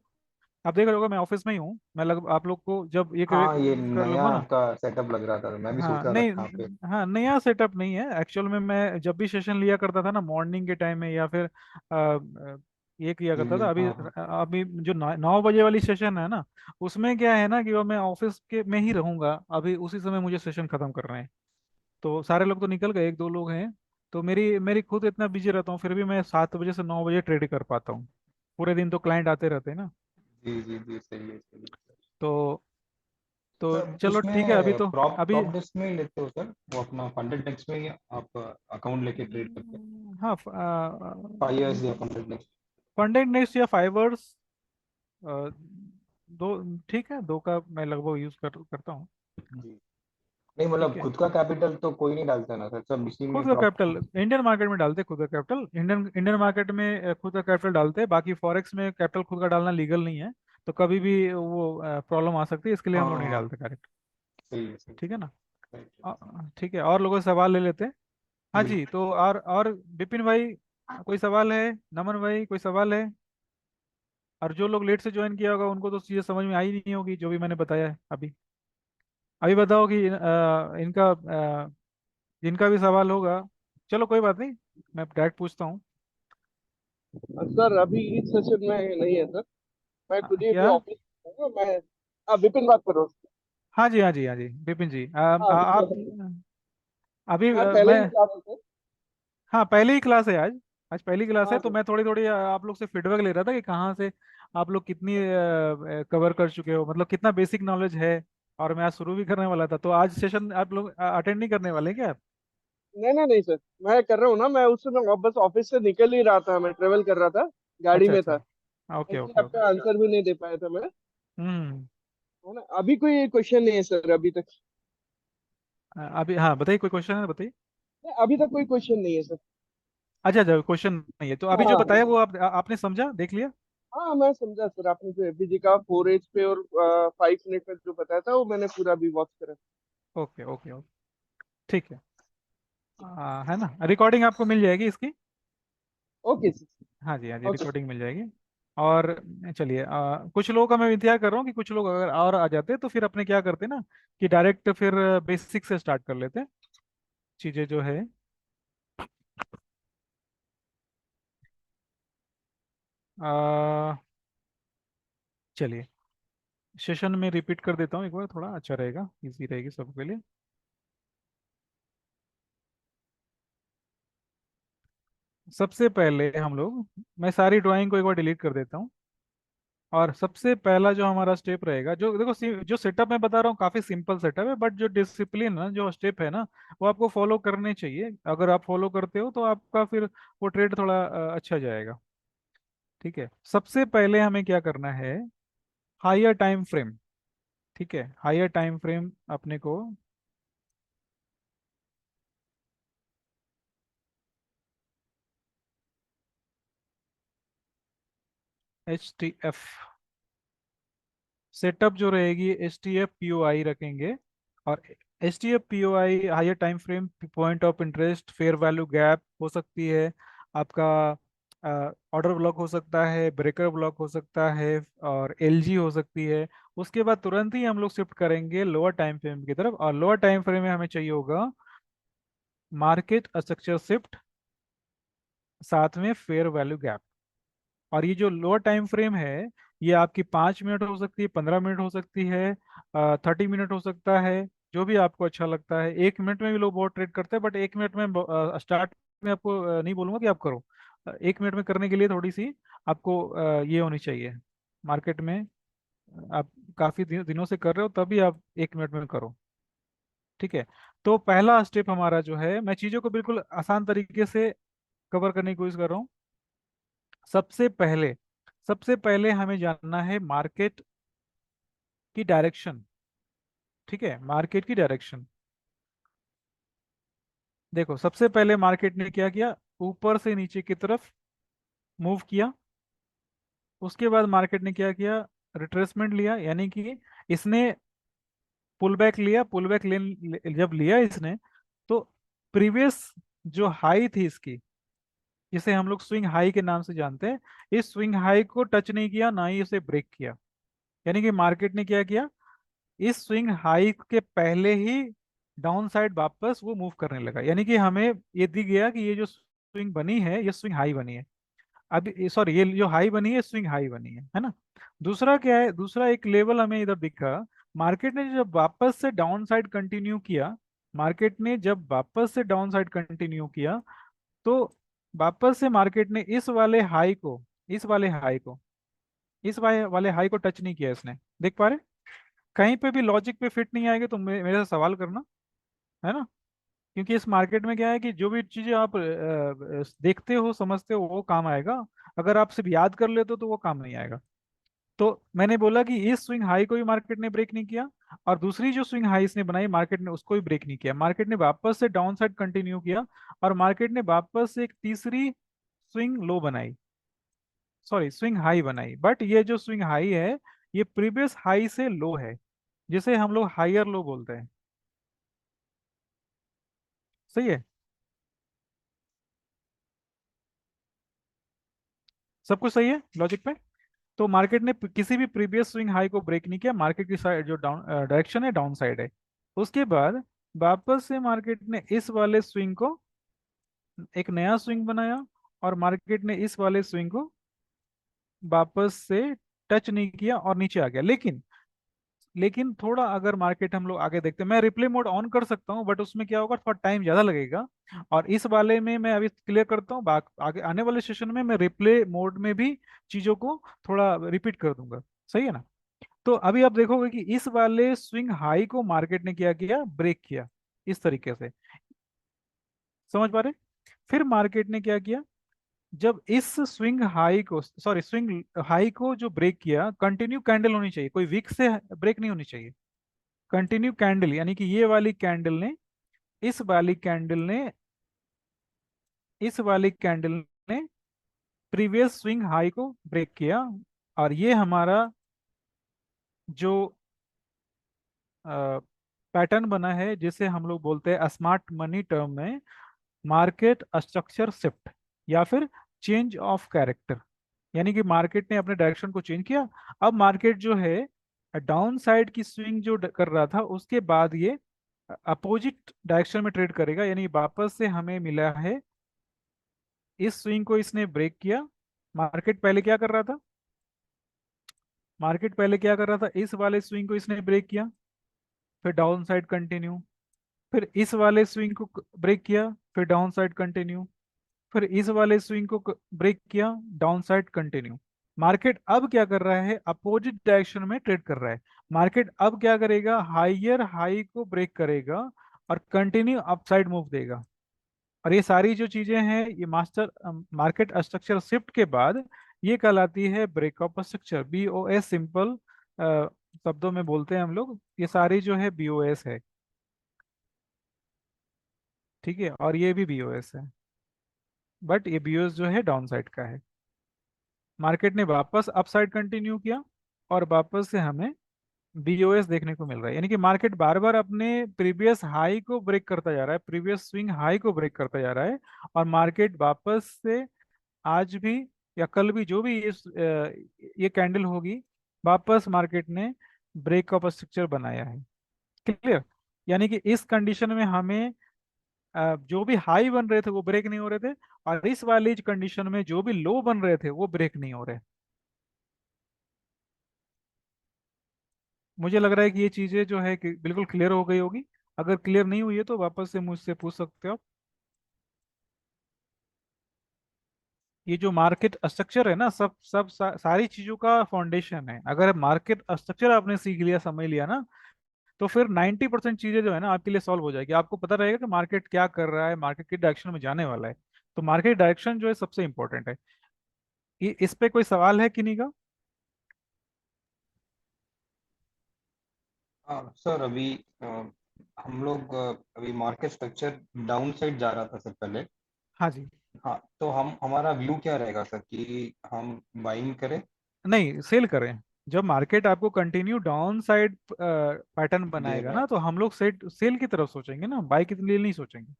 आप देख रहे होगा, मैं ऑफिस में ही हूँ। मैं आप लोग को जब ये हाँ ये कर नया लूंगा ना। आपका सेटअप लग रहा था, मैं भी सोच हाँ, रहा था नहीं, कहाँ पे। हाँ, नया सेटअप नहीं है एक्चुअल में। मैं जब भी सेशन लिया करता था ना, मॉर्निंग के टाइम में, या फिर ये किया करता था। इवनिंग, अभी हाँ हाँ। अभी जो 9 बजे वाली सेशन है ना, उसमें क्या है ना, कि वो मैं ऑफिस के में ही रहूंगा। अभी उसी समय मुझे सेशन खत्म करना है। तो सारे लोग तो निकल गए, 1-2 लोग हैं। तो मेरी मेरी खुद इतना बिजी रहता हूँ, फिर भी मैं 7 बजे से 9 बजे ट्रेड कर पाता हूँ। पूरे दिन तो क्लाइंट आते रहते हैं ना। जी जी जी, सही है सही है। तो तो सर चलो ठीक है, अभी उसमें तो प्रॉप अभी प्रॉप डेस्क में ही लेते हो सर, वो अपना फंडेड डेस्क में, ही आप अकाउंट लेके ट्रेड करते हैं? हाँ, 5 years या फंडेड डेस्क? फंडेड नेक्स्ट या फाइवर्स, दो, ठीक है, दो का मैं लगभग यूज करता हूँ। जी। नहीं ठीक मतलब है। खुद का कैपिटल तो कोई नहीं डालता ना सर, सब इसी खुद में का प्रॉप। कैपिटल इंडियन मार्केट में डालते, खुद का कैपिटल इंडियन मार्केट में खुद का कैपिटल डालते हैं। बाकी फॉरेक्स में कैपिटल खुद का डालना लीगल नहीं है, तो कभी भी वो प्रॉब्लम आ सकती है, इसके लिए हम लोग नहीं हाँ डालते करेक्ट। सही है सही ठीक है ना? है। ठीक है, और लोगों से सवाल ले लेते हैं। हाँ जी, बिल्कुल। तो और विपिन भाई, कोई सवाल है? नमन भाई, कोई सवाल है? और जो लोग लेट से ज्वाइन किया होगा, उनको तो चीज़ें समझ में आई नहीं होगी, जो भी मैंने बताया है अभी। अभी बताओ कि जिनका भी सवाल होगा। चलो कोई बात नहीं, मैं डायरेक्ट पूछता हूँ। सर अभी इस सेशन में नहीं है सर। मैं खुद ही अभी क्या? ऑफिस में हूँ। मैं विपिन बात कर रहा हूँ। हाँ जी, हाँ जी, हाँ जी, विपिन जी, हाँ आप अभी मैं पहले मैं, ही क्लास है सर। हाँ, पहली ही क्लास है आज। आज पहली क्लास है, हाँ तो सर। मैं थोड़ी थोड़ी आप लोग से फीडबैक ले रहा था कि कहाँ से आप लोग कितनी कवर कर चुके हो, मतलब कितना बेसिक नॉलेज है। और मैं आज शुरू भी करने वाला था, तो आज सेशन आप लोग अटेंड नहीं करने वाले क्या आप? नहीं नहीं नहीं सर, मैं कर रहा हूँ ना। मैं उस समय बस ऑफिस से निकल ही रहा था, मैं ट्रेवल कर रहा था, गाड़ी अच्छा, में अच्छा, था। ओके, इसलिए ओके, ओके। आपका आंसर भी नहीं दे पाया था मैं। हम्म। है ना, अभी कोई क्वेश्चन नहीं है सर अभी तक। अभी हाँ, बताइए, कोई क्वेश्चन है, बताइए। नहीं, अभी तक कोई क्वेश्चन नहीं है सर। अच्छा, अच्छा, क्वेश्चन नहीं है, तो अभी जो बताया हाँ वो आपने समझा, देख लिया? हाँ, मैं समझा सर। आपने जो एफबीजी का 4 एज पे और 5 मिनट में जो बताया था, वो मैंने पूरा भी वॉच करा। ओके, ओके, ओके, ठीक है। है ना, रिकॉर्डिंग आपको मिल जाएगी इसकी। Okay sir. हाँ जी, हाँ जी, ओके। रिकॉर्डिंग मिल जाएगी। और चलिए, कुछ लोगों का मैं इंतजार कर रहा हूँ, कि कुछ लोग अगर और आ जाते तो फिर अपने क्या करते ना, कि डायरेक्ट फिर बेसिक से स्टार्ट कर लेते। चीजें जो है आ, चलिए सेशन में रिपीट कर देता हूँ एक बार, थोड़ा अच्छा रहेगा, इजी रहेगी सबके लिए। सबसे पहले हम लोग, मैं सारी ड्राइंग को एक बार डिलीट कर देता हूँ। और सबसे पहला जो हमारा स्टेप रहेगा, जो देखो जो सेटअप मैं बता रहा हूँ काफी सिंपल सेटअप है, बट जो डिसिप्लिन है, जो स्टेप है ना, वो आपको फॉलो करने चाहिए। अगर आप फॉलो करते हो तो आपका फिर वो ट्रेड थोड़ा अच्छा जाएगा। ठीक है, सबसे पहले हमें क्या करना है, हायर टाइम फ्रेम। ठीक है, हायर टाइम फ्रेम अपने को HTF सेटअप जो रहेगी, HTF POI रखेंगे। और HTF POI higher time frame, point of interest, fair value gap हो सकती है आपका, ऑर्डर ब्लॉक हो सकता है, ब्रेकर ब्लॉक हो सकता है, और LG हो सकती है। उसके बाद तुरंत ही हम लोग शिफ्ट करेंगे लोअर टाइम फ्रेम की तरफ, और लोअर टाइम फ्रेम में हमें चाहिए होगा मार्केट स्ट्रक्चर शिफ्ट, साथ में फेयर वैल्यू गैप। और ये जो लोअर टाइम फ्रेम है, ये आपकी 5 मिनट हो सकती है, 15 मिनट हो सकती है, 30 मिनट हो सकता है, जो भी आपको अच्छा लगता है। 1 मिनट में भी लोग बहुत ट्रेड करते हैं, बट 1 मिनट में स्टार्ट में आपको नहीं बोलूंगा कि आप करो। 1 मिनट में करने के लिए थोड़ी सी आपको ये होनी चाहिए मार्केट में। आप काफी दिनों से कर रहे हो, तभी आप 1 मिनट में करो। ठीक है, तो पहला स्टेप हमारा जो है, मैं चीजों को बिल्कुल आसान तरीके से कवर करने की कोशिश कर रहा हूँ। सबसे पहले सबसे पहले हमें जानना है मार्केट की डायरेक्शन। ठीक है, मार्केट की डायरेक्शन। देखो सबसे पहले मार्केट ने क्या किया, ऊपर से नीचे की तरफ मूव किया। उसके बाद मार्केट ने क्या किया, रिट्रेसमेंट लिया, यानी कि इसने पुल बैक लिया। पुल बैक जब लिया इसने, तो प्रीवियस जो हाई थी इसकी, जिसे हम लोग स्विंग हाई के नाम से जानते हैं, इस स्विंग हाई को टच नहीं किया, ना ही उसे ब्रेक किया। यानी कि मार्केट ने क्या किया, इस स्विंग हाई के पहले ही डाउन साइड वापस वो मूव करने लगा। यानी कि हमें ये दिख गया कि ये जो स्विंग बनी है, ये स्विंग हाई बनी है। अभी सॉरी, ये जो हाई बनी है, स्विंग हाई बनी है ना। दूसरा क्या है, दूसरा एक लेवल हमें इधर दिखा, मार्केट ने जब वापस से डाउन साइड कंटिन्यू किया, मार्केट ने जब वापस से डाउन साइड कंटिन्यू किया, तो वापस से मार्केट ने इस वाले हाई को टच नहीं किया इसने। देख पा रहे, कहीं पे भी लॉजिक पे फिट नहीं आएगा तो मेरे से सवाल करना, है ना। क्योंकि इस मार्केट में क्या है कि जो भी चीजें आप देखते हो, समझते हो, वो काम आएगा। अगर आप सिर्फ याद कर लेते हो तो वो काम नहीं आएगा। तो मैंने बोला कि इस स्विंग हाई को भी मार्केट ने ब्रेक नहीं किया, और दूसरी जो स्विंग हाई इसने बनाई, मार्केट ने उसको भी ब्रेक नहीं किया। मार्केट ने वापस से डाउन साइड कंटिन्यू किया, और मार्केट ने वापस से एक तीसरी स्विंग लो बनाई, सॉरी स्विंग हाई बनाई। बट ये जो स्विंग हाई है, ये प्रीवियस हाई से लो है, जिसे हम लोग हायर लो बोलते हैं। सही है, सब कुछ सही है लॉजिक पे। तो मार्केट ने किसी भी प्रीवियस स्विंग हाई को ब्रेक नहीं किया, मार्केट की साइड जो डाउन डायरेक्शन है, डाउन साइड है। उसके बाद वापस से मार्केट ने इस वाले स्विंग को एक नया स्विंग बनाया, और मार्केट ने इस वाले स्विंग को वापस से टच नहीं किया और नीचे आ गया। लेकिन थोड़ा अगर मार्केट हम लोग आगे देखते हैं, मैं रिप्ले मोड ऑन कर सकता हूँ, बट उसमें क्या होगा, थोड़ा टाइम ज़्यादा लगेगा। और इस वाले में मैं अभी क्लियर करता हूँ, आगे आने वाले सेशन में मैं रिप्ले मोड में भी चीज़ों को थोड़ा रिपीट कर दूंगा। सही है ना। तो अभी आप देखोगे कि इस वाले स्विंग हाई को मार्केट ने क्या किया, ब्रेक किया, इस तरीके से। समझ पा रहे। फिर मार्केट ने क्या किया, जब इस स्विंग हाई को, सॉरी स्विंग हाई को जो ब्रेक किया, कंटिन्यू कैंडल होनी चाहिए, कोई वीक से ब्रेक नहीं होनी चाहिए। कंटिन्यू कैंडल, यानी कि इस वाली कैंडल ने इस वाली कैंडल ने प्रीवियस स्विंग हाई को ब्रेक किया। और ये हमारा जो पैटर्न बना है, जिसे हम लोग बोलते हैं स्मार्ट मनी टर्म में, मार्केट स्ट्रक्चर शिफ्ट, या फिर चेंज ऑफ कैरेक्टर। यानी कि मार्केट ने अपने डायरेक्शन को चेंज किया। अब मार्केट जो है, डाउन साइड की स्विंग जो कर रहा था, उसके बाद ये अपोजिट डायरेक्शन में ट्रेड करेगा, यानी वापस से हमें मिला है इस स्विंग को इसने ब्रेक किया। मार्केट पहले क्या कर रहा था, मार्केट पहले क्या कर रहा था, इस वाले स्विंग को इसने ब्रेक किया, फिर डाउन साइड कंटिन्यू, फिर इस वाले स्विंग को ब्रेक किया, फिर डाउन साइड कंटिन्यू, फिर इस वाले स्विंग को ब्रेक किया, डाउन साइड कंटिन्यू। मार्केट अब क्या कर रहा है, अपोजिट डायरेक्शन में ट्रेड कर रहा है। मार्केट अब क्या करेगा, हाइयर हाई को ब्रेक करेगा और कंटिन्यू अपसाइड मूव देगा। और ये सारी जो चीजें हैं ये मास्टर मार्केट स्ट्रक्चर शिफ्ट के बाद ये कहलाती है ब्रेकअप स्ट्रक्चर, BOS सिंपल शब्दों में बोलते हैं हम लोग। ये सारी जो है BOS है, ठीक है, और ये भी BOS है, बट ये BOS जो है डाउन साइड का है। मार्केट ने वापस अपसाइड कंटिन्यू किया और वापस से हमें BOS देखने को मिल रहा है, यानी कि मार्केट बार बार अपने प्रीवियस हाई को ब्रेक करता जा रहा है, प्रीवियस स्विंग हाई को ब्रेक करता जा रहा है। और मार्केट वापस से आज भी या कल भी जो भी ये कैंडल होगी, वापस मार्केट ने ब्रेकअप स्ट्रक्चर बनाया है। क्लियर, यानी कि इस कंडीशन में हमें जो भी हाई बन रहे थे वो ब्रेक नहीं हो रहे थे, और इस वाली कंडीशन में जो भी लो बन रहे थे वो ब्रेक नहीं हो रहे। मुझे लग रहा है कि ये चीजें जो है कि बिल्कुल क्लियर हो गई होगी। अगर क्लियर नहीं हुई है तो वापस से मुझसे पूछ सकते हो आप। ये जो मार्केट स्ट्रक्चर है ना, सारी चीजों का फाउंडेशन है। अगर मार्केट स्ट्रक्चर आपने सीख लिया, समझ लिया ना, तो फिर 90% चीजें जो है ना आपके लिए सॉल्व हो जाएगी। आपको पता रहेगा कि मार्केट क्या कर रहा है, मार्केट किस डायरेक्शन में जाने वाला है। तो मार्केट डायरेक्शन जो है सबसे इंपॉर्टेंट है। इस पे कोई सवाल है कि नहीं का? हाँ सर, अभी हम लोग अभी मार्केट स्ट्रक्चर डाउन साइड जा रहा था सर पहले। हाँ जी। हाँ, तो हम हमारा व्यू क्या रहेगा सर, कि हम बाइंग करें? नहीं, सेल करें। जब मार्केट आपको कंटिन्यू डाउन साइड पैटर्न दे बनाएगा रहा है। ना, तो हम लोग सेल की तरफ सोचेंगे ना, बाई के लिए नहीं सोचेंगे।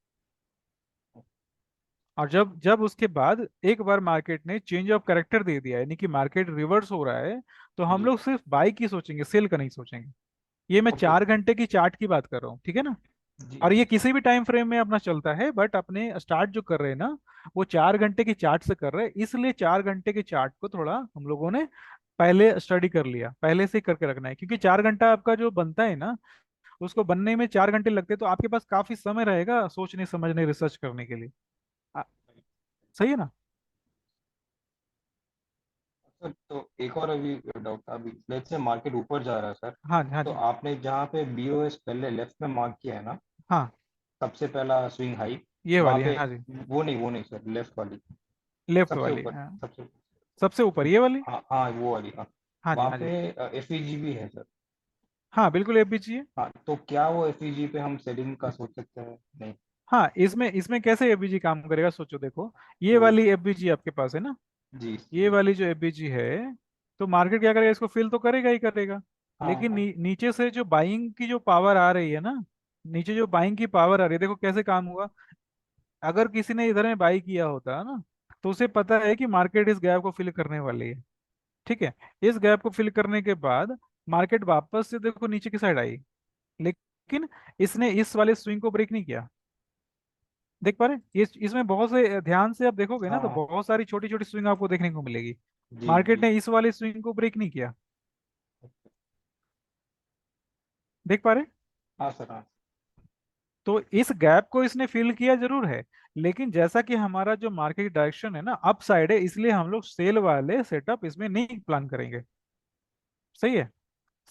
और जब जब उसके बाद एक बार मार्केट ने चेंज ऑफ कैरेक्टर दे दिया, यानी कि मार्केट रिवर्स हो रहा है, तो हम जी। लोग सिर्फ बाई की सोचेंगे, सेल का नहीं सोचेंगे। ये मैं ओके। 4 घंटे की चार्ट की बात कर रहा हूँ, ठीक है ना। जी और ये जी सर। किसी भी टाइम फ्रेम में अपना चलता है, बट अपने स्टार्ट जो कर रहे हैं ना, वो 4 घंटे की चार्ट से कर रहे हैं, इसलिए 4 घंटे की चार्ट को थोड़ा हम लोगों ने पहले स्टडी कर लिया, पहले से ही करके रखना है। क्योंकि 4 घंटा आपका जो बनता है ना, उसको बनने में 4 घंटे लगते हैं, तो आपके पास काफी समय रहेगा सोचने समझने रिसर्च करने के लिए। आ, सही है ना। सर तो एक और अभी डाउट था, अभी लेट्स से मार्केट ऊपर जा रहा है सर। हाँ हाँ तो जी। आपने जहाँ पे BOS पहले लेफ्ट में मार्क किया है ना, हाँ, सबसे पहला स्विंग हाई, ये वहाँ वाली है, पे, हाँ जी। वो नहीं सर, लेफ्ट वाली, लेफ्ट सबसे वाली, ऊपर, हाँ। सबसे। सबसे ऊपर ये वाली। हाँ हाँ, वो वाली, हाँ। हाँ जी, वहाँ हाँ जी। पे FEG भी है सर। हाँ बिल्कुल, FBG है। हाँ, तो क्या वो FEG पे हम सेलिंग का सोच सकते हैं? नहीं? हाँ, इसमें इसमें कैसे FBG काम करेगा, सोचो देखो। ये तो वाली FBG आपके पास है ना, जी ये जी। वाली जो FBG है, तो मार्केट क्या करेगा, इसको फिल तो करेगा ही करेगा। हाँ लेकिन हाँ। नीचे से जो बाइंग की जो पावर आ रही है ना, नीचे जो बाइंग की पावर आ रही है, देखो कैसे काम हुआ। अगर किसी ने इधर में बाई किया होता है ना, तो उसे पता है कि मार्केट इस गैप को फिल करने वाली है, ठीक है। इस गैप को फिल करने के बाद मार्केट वापस से देखो नीचे की साइड आई, लेकिन इसने इस वाले स्विंग को ब्रेक नहीं किया। देख पा रहे हैं? ये इसमें बहुत से ध्यान से आप देखोगे ना, हाँ तो हाँ। बहुत सारी छोटी छोटी स्विंग आपको देखने को मिलेगी। जी मार्केट जी। ने इस वाले स्विंग को ब्रेक नहीं किया। देख पा रहे हैं? हाँ सर, हाँ। तो इस गैप को इसने फिल किया जरूर है, लेकिन जैसा कि हमारा जो मार्केट डायरेक्शन है ना अप साइड है, इसलिए हम लोग सेल वाले सेटअप इसमें नहीं प्लान करेंगे। सही है,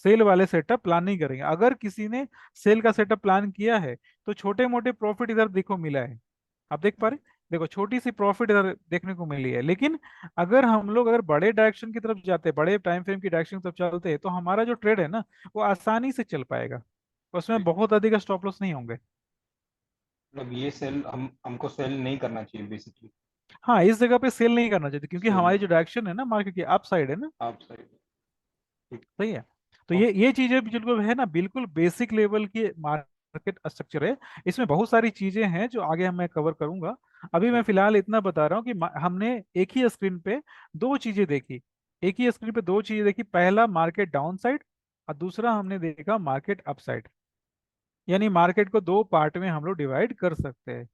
सेल वाले सेटअप प्लान नहीं करेंगे। अगर किसी ने सेल का सेटअप प्लान किया है, तो छोटे मोटे प्रॉफिट इधर देखो मिला है। आप देख पा रहे, देखो छोटी सी प्रॉफिट इधर देखने को मिली है। लेकिन अगर हम लोग अगर बड़े डायरेक्शन की तरफ जाते हैं, बड़े टाइम फ्रेम की डायरेक्शन की तरफ चलते हैं, तो हमारा जो ट्रेड है ना, वो आसानी से चल पाएगा, उसमें बहुत अधिक स्टॉप लॉस नहीं होंगे। मतलब ये सेल हमको सेल नहीं करना चाहिए बेसिकली। हाँ, इस जगह पे सेल नहीं करना चाहिए, क्योंकि सेल हमारी नहीं। जो डायरेक्शन है ना मार्केट की अप साइड है ना। आप सही। ठीक। सही है। तो ओके। ये चीजें बिल्कुल है ना, बिल्कुल बेसिक लेवल की मार्केट स्ट्रक्चर है। इसमें बहुत सारी चीजें हैं जो आगे मैं कवर करूंगा। अभी मैं ठीक। फिलहाल इतना बता रहा हूँ कि हमने एक ही स्क्रीन पे दो चीजें देखी, एक ही स्क्रीन पे दो चीजें देखी। पहला मार्केट डाउन साइड और दूसरा हमने देखा मार्केट अप साइड। यानी मार्केट को दो पार्ट में हम लोग डिवाइड कर सकते हैं।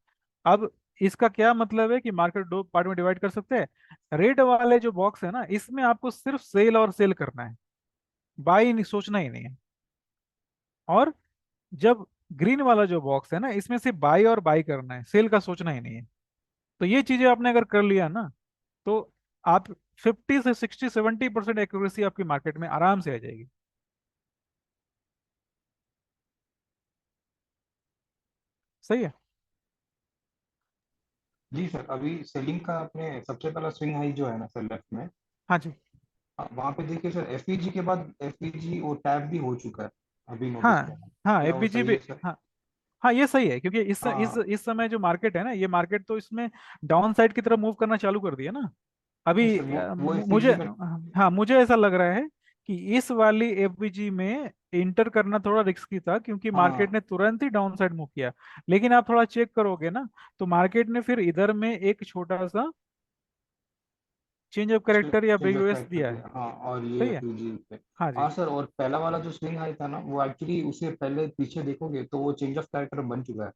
अब इसका क्या मतलब है कि मार्केट दो पार्ट में डिवाइड कर सकते हैं? रेड वाले जो बॉक्स है ना, इसमें आपको सिर्फ सेल और सेल करना है, बाई नहीं, सोचना ही नहीं है। और जब ग्रीन वाला जो बॉक्स है ना, इसमें सिर्फ बाई और बाई करना है, सेल का सोचना ही नहीं है। तो ये चीजें आपने अगर कर लिया ना, तो आप 50 से 60 70% एक्यूरेसी आपकी मार्केट में आराम से आ जाएगी। सही है। जी सर, अभी सेलिंग का आपने सबसे पहला स्विंग हाई जो है ना सर लेफ्ट में, हाँ जी। वहाँ पे देखिए सर, एफईजी के बाद एफईजी वो टैप भी हो चुका है, अभी हाँ नोटिस किया मैंने। हाँ, क्या वो एफबीजी सही भी। है सर? हाँ हाँ, ये सही है, क्योंकि हाँ इस समय जो मार्केट है ना, ये मार्केट तो इसमें डाउन साइड की तरफ मूव करना चालू कर दिया ना नहीं अभी। सर, वो मुझे, एफईजी का। हाँ, मुझे ऐसा लग रहा है कि इस वाली एफबीजी में इंटर करना थोड़ा रिस्की था, क्योंकि मार्केट हाँ, ने तुरंत ही डाउन साइड मूव किया। लेकिन आप थोड़ा चेक करोगे ना, तो मार्केट ने फिर इधर में एक छोटा सा चेंज ऑफ कैरेक्टर या चेंज ऑफ ब्रेक कैरेक्टर दिया है। दिया, हाँ, और ये सही है। एफईजी पे। हाँ जी। हाँ सर, और पहला वाला जो स्विंग हाई था ना, वो एक्चुअली उससे पहले पीछे देखोगे तो वो चेंज ऑफ कैरेक्टर बन चुका है।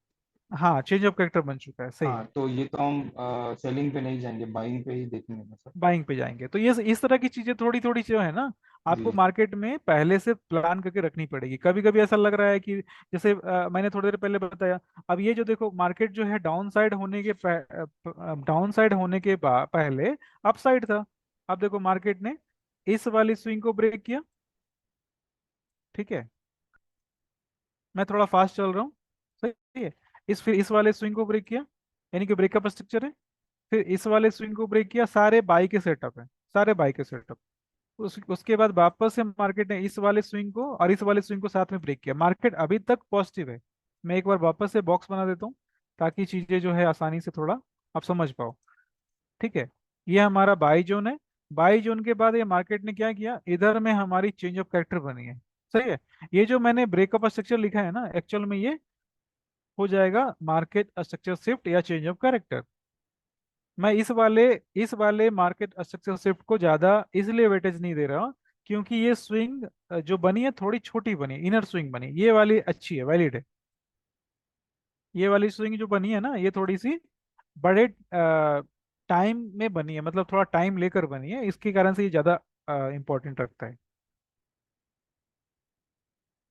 हाँ, चेंज ऑफ कैरेक्टर बन चुका है, सही है। हाँ, तो ये तो हम सेलिंग पे नहीं जाएंगे, बाइंग पे ही देखेंगे ना सर। बाइंग पे जाएंगे, तो ये इस तरह की चीजें थोड़ी थोड़ी जो है ना, आपको जी। मार्केट में पहले से प्लान करके रखनी पड़ेगी। कभी कभी ऐसा लग रहा है कि जैसे मैंने थोड़ी देर पहले बताया, अब ये जो देखो मार्केट जो है डाउन साइड होने के डाउन साइड होने के पहले अप साइड था। अब देखो मार्केट ने इस वाली स्विंग को ब्रेक किया। ठीक है, मैं थोड़ा फास्ट चल रहा हूँ। सही है। फिर इस वाले स्विंग को ब्रेक किया, यानी कि ब्रेकअप स्ट्रक्चर है। फिर इस वाले स्विंग को ब्रेक किया, सारे बाई के सेटअप है, सारे बाई के सेटअप। उसके बाद वापस से मार्केट ने इस वाले स्विंग को और इस वाले स्विंग को साथ में ब्रेक किया। मार्केट अभी तक पॉजिटिव है। मैं एक बार वापस से बॉक्स बना देता हूँ, ताकि चीजें जो है आसानी से थोड़ा आप समझ पाओ। ठीक है, ये हमारा बाई जोन है। बाई जोन के बाद ये मार्केट ने क्या किया, इधर में हमारी चेंज ऑफ कैरेक्टर बनी है। सही है। ये जो मैंने ब्रेकअप स्ट्रक्चर लिखा है ना, एक्चुअल में ये हो जाएगा मार्केट स्ट्रक्चर शिफ्ट या चेंज ऑफ कैरेक्टर। मैं इस वाले मार्केट स्ट्रक्चर शिफ्ट को ज्यादा इसलिए वेटेज नहीं दे रहा हूं, क्योंकि ये स्विंग जो बनी है थोड़ी छोटी बनी, इनर स्विंग बनी, ये वाली अच्छी है, वैलिड है। ये वाली स्विंग जो बनी है ना, ये थोड़ी सी बड़े टाइम में बनी है, मतलब थोड़ा टाइम लेकर बनी है, इसके कारण से ये ज्यादा इंपॉर्टेंट रखता है।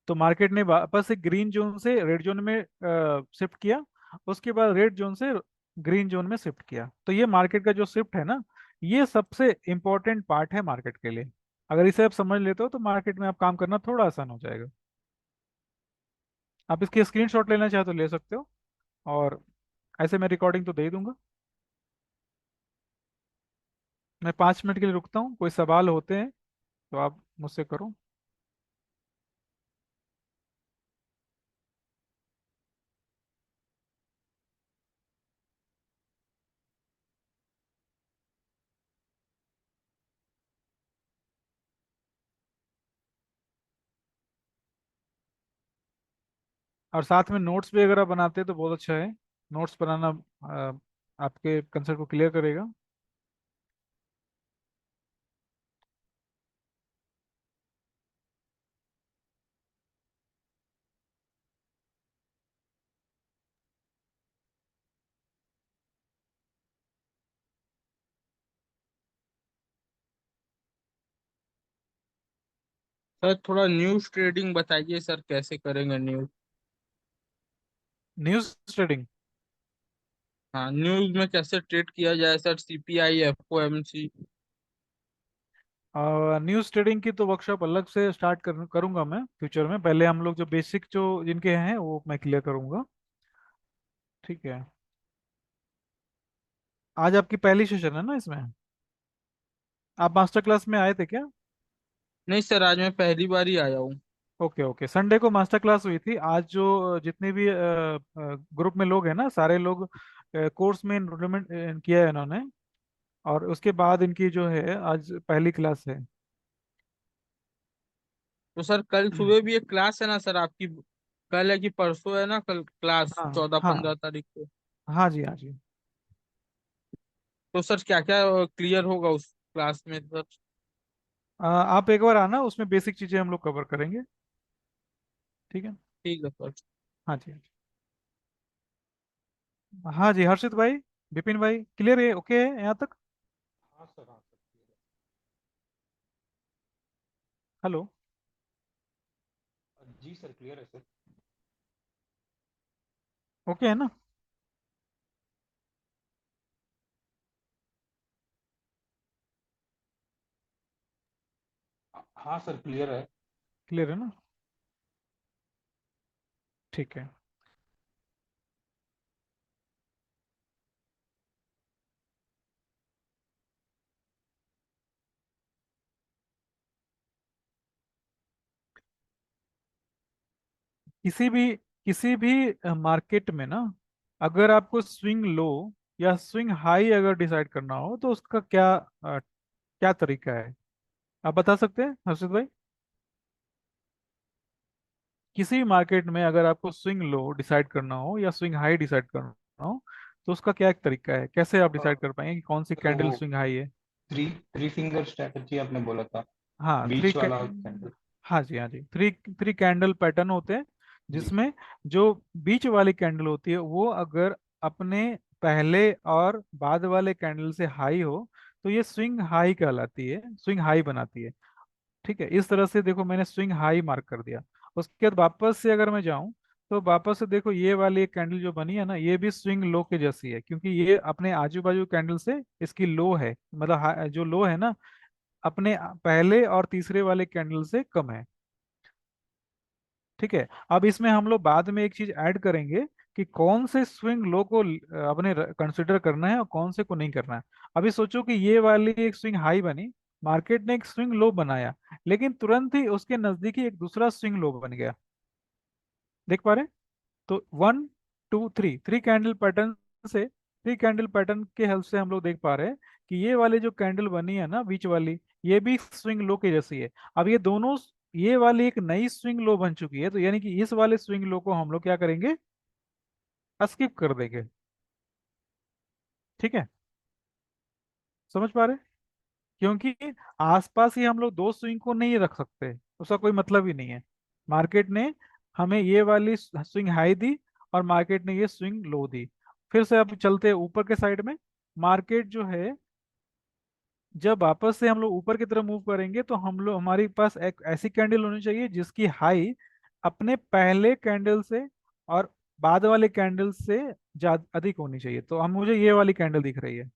तो मार्केट ने वापस से ग्रीन जोन से रेड जोन में शिफ्ट किया, उसके बाद रेड जोन से ग्रीन जोन में शिफ्ट किया। तो ये मार्केट का जो शिफ्ट है ना, ये सबसे इंपॉर्टेंट पार्ट है मार्केट के लिए। अगर इसे आप समझ लेते हो तो मार्केट में आप काम करना थोड़ा आसान हो जाएगा। आप इसकी स्क्रीनशॉट लेना चाहे तो ले सकते हो, और ऐसे मैं रिकॉर्डिंग तो दे ही दूंगा। मैं 5 मिनट के लिए रुकता हूँ, कोई सवाल होते हैं तो आप मुझसे करो। और साथ में नोट्स भी अगर आप बनाते हैं तो बहुत अच्छा है। नोट्स बनाना आपके कंसेप्ट को क्लियर करेगा। सर थोड़ा न्यूज ट्रेडिंग बताइए सर, कैसे करेंगे न्यूज। News trading. हाँ, न्यूज में कैसे ट्रेड किया जाए sir, CPI FOMC. News trading की तो वर्कशॉप अलग से स्टार्ट करूंगा मैं फ्यूचर में। पहले हम लोग जो बेसिक जो जिनके हैं वो मैं क्लियर करूंगा। ठीक है। आज आपकी पहली सेशन है ना इसमें? आप मास्टर क्लास में आए थे क्या? नहीं सर, आज मैं पहली बार ही आया हूँ। ओके ओके, संडे को मास्टर क्लास हुई थी। आज जो जितने भी ग्रुप में लोग हैं ना, सारे लोग कोर्स में इनरोलमेंट किया है इन्होंने, और उसके बाद इनकी जो है आज पहली क्लास है। तो सर कल सुबह भी एक क्लास है ना सर आपकी? कल है कि परसों है ना कल क्लास, हाँ 14-15 तारीख को? हाँ जी, हाँ जी। तो सर क्या क्या क्लियर होगा उस क्लास में सर? आप एक बार आना, उसमें बेसिक चीजें हम लोग कवर करेंगे। ठीक है। ठीक है सर। हाँ जी। हाँ जी हर्षित भाई, विपिन भाई, क्लियर है? ओके है यहाँ तक? हाँ सर, हाँ सर, हेलो। जी सर, क्लियर है सर। ओके है ना? हाँ सर, क्लियर है। क्लियर है ना? ठीक है। किसी भी किसी भी मार्केट में ना, अगर आपको स्विंग लो या स्विंग हाई अगर डिसाइड करना हो तो उसका क्या तरीका है? आप बता सकते हैं हर्षित भाई? किसी भी मार्केट में अगर आपको स्विंग लो डिसाइड करना हो या स्विंग हाई डिसाइड करना हो तो उसका क्या एक तरीका है? कैसे आप डिसाइड कर पाएंगे कि कौन सी तो कैंडल वो स्विंग हाई है? थ्री थ्री फिंगर स्ट्रेटजी आपने बोला था, हाँ बीच वाला कैंडल। हाँ जी, हाँ जी, थ्री थ्री कैंडल पैटर्न होते हैं, जी। जिसमें जो बीच वाली कैंडल होती है वो अगर अपने पहले और बाद वाले कैंडल से हाई हो तो ये स्विंग हाई कहलाती है, स्विंग हाई बनाती है। ठीक है, इस तरह से देखो मैंने स्विंग हाई मार्क कर दिया। उसके बाद वापस से अगर मैं जाऊं तो वापस से देखो ये वाली एक कैंडल जो बनी है ना, ये भी स्विंग लो के जैसी है, क्योंकि ये अपने आजू बाजू कैंडल से इसकी लो है, मतलब जो लो है ना अपने पहले और तीसरे वाले कैंडल से कम है। ठीक है, अब इसमें हम लोग बाद में एक चीज ऐड करेंगे कि कौन से स्विंग लो को अपने कंसिडर करना है और कौन से को नहीं करना है। अभी सोचो कि ये वाली एक स्विंग हाई बनी, मार्केट ने एक स्विंग लो बनाया, लेकिन तुरंत ही उसके नजदीकी एक दूसरा स्विंग लो बन गया। देख पा रहे? तो one two three, three candle pattern से, थ्री कैंडल पैटर्न के हेल्प से हम लोग देख पा रहे हैं कि ये वाली जो कैंडल बनी है ना बीच वाली, ये भी स्विंग लो के जैसी है। अब ये दोनों, ये वाली एक नई स्विंग लो बन चुकी है, तो यानी कि इस वाले स्विंग लो को हम लोग क्या करेंगे? स्किप कर देंगे। ठीक है, समझ पा रहे? क्योंकि आसपास ही हम लोग दो स्विंग को नहीं रख सकते, उसका कोई मतलब ही नहीं है। मार्केट ने हमें ये वाली स्विंग हाई दी और मार्केट ने ये स्विंग लो दी। फिर से अब चलते हैं ऊपर के साइड में। मार्केट जो है जब वापस से हम लोग ऊपर की तरफ मूव करेंगे तो हम लोग, हमारे पास एक ऐसी कैंडल होनी चाहिए जिसकी हाई अपने पहले कैंडल से और बाद वाले कैंडल से ज्यादा अधिक होनी चाहिए। तो हम, मुझे ये वाली कैंडल दिख रही है।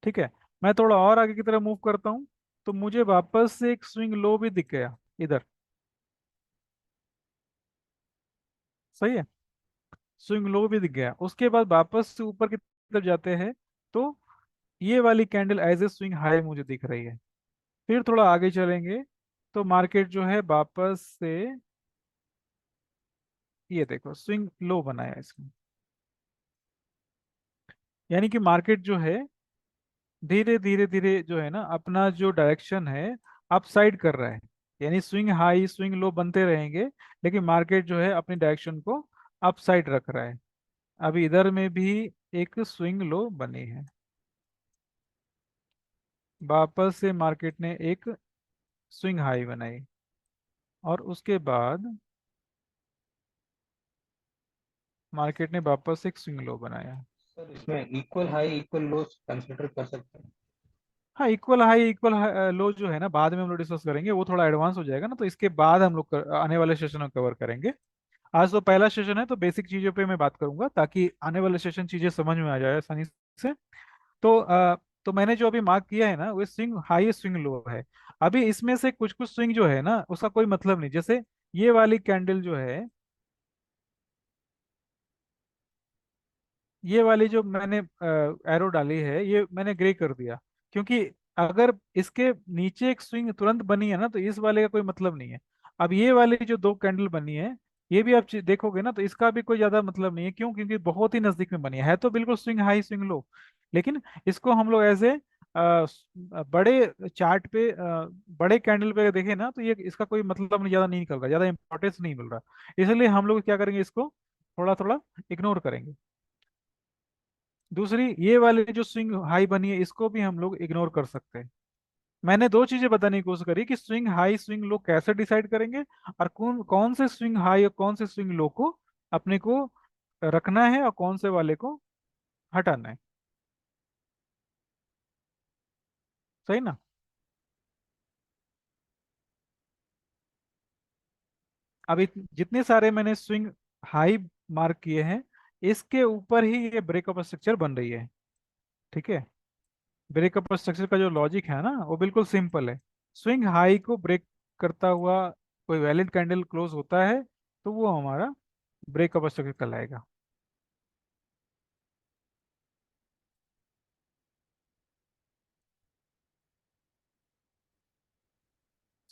ठीक है, मैं थोड़ा और आगे की तरफ मूव करता हूँ तो मुझे वापस से एक स्विंग लो भी दिख गया इधर। सही है, स्विंग लो भी दिख गया। उसके बाद वापस से ऊपर की तरफ जाते हैं तो ये वाली candle as a swing high मुझे दिख रही है। फिर थोड़ा आगे चलेंगे तो मार्केट जो है वापस से, ये देखो स्विंग लो बनाया इसमें। यानी कि मार्केट जो है धीरे धीरे धीरे जो है ना अपना जो डायरेक्शन है अप साइड कर रहा है। यानी स्विंग हाई स्विंग लो बनते रहेंगे, लेकिन मार्केट जो है अपनी डायरेक्शन को अप साइड रख रहा है। अभी इधर में भी एक स्विंग लो बनी है, वापस से मार्केट ने एक स्विंग हाई बनाई और उसके बाद मार्केट ने वापस एक स्विंग लो बनाया। सर, इसमें इक्वल हाई इक्वल लो कंसिडर कर सकते हैं। हाँ, इक्वल हाई इक्वल लो जो है ना बाद में हम लोग डिस्कस करेंगे, वो थोड़ा एडवांस हो जाएगा ना, तो इसके बाद हम लोग आने वाले सेशन में कवर करेंगे। आज तो पहला सेशन है तो बेसिक चीज़ों पे मैं बात करूंगा ताकि आने वाले सेशन चीज़ें समझ में आ जाए आसानी से। तो तो मैंने जो अभी मार्क किया है ना वो स्विंग हाई स्विंग लो है। अभी इसमें से कुछ कुछ स्विंग जो है ना उसका कोई मतलब नहीं, जैसे ये वाली कैंडल जो है, ये वाली जो मैंने एरो डाली है ये मैंने ग्रे कर दिया, क्योंकि अगर इसके नीचे एक स्विंग तुरंत बनी है ना तो इस वाले का कोई मतलब नहीं है। अब ये वाली जो दो कैंडल बनी है, ये भी आप देखोगे ना तो इसका भी कोई ज्यादा मतलब नहीं है। क्यों? क्योंकि बहुत ही नजदीक में बनी है तो बिल्कुल स्विंग हाई स्विंग लो, लेकिन इसको हम लोग एज ए बड़े चार्ट पे बड़े कैंडल पे देखें ना तो ये इसका कोई मतलब नहीं, ज्यादा नहीं निकल रहा, ज्यादा इंपॉर्टेंस नहीं मिल रहा। इसलिए हम लोग क्या करेंगे, इसको थोड़ा थोड़ा इग्नोर करेंगे। दूसरी ये वाली जो स्विंग हाई बनी है इसको भी हम लोग इग्नोर कर सकते हैं। मैंने दो चीजें बताने की कोशिश करी कि स्विंग हाई स्विंग लो कैसे डिसाइड करेंगे और कौन कौन से स्विंग हाई और कौन से स्विंग लो को अपने को रखना है और कौन से वाले को हटाना है। सही ना? अभी जितने सारे मैंने स्विंग हाई मार्क किए हैं, इसके ऊपर ही ये ब्रेकअप स्ट्रक्चर बन रही है। ठीक है, ब्रेकअप स्ट्रक्चर का जो लॉजिक है ना वो बिल्कुल सिंपल है। स्विंग हाई को ब्रेक करता हुआ कोई वैलिड कैंडल क्लोज होता है तो वो हमारा ब्रेकअप स्ट्रक्चर कहलाएगा।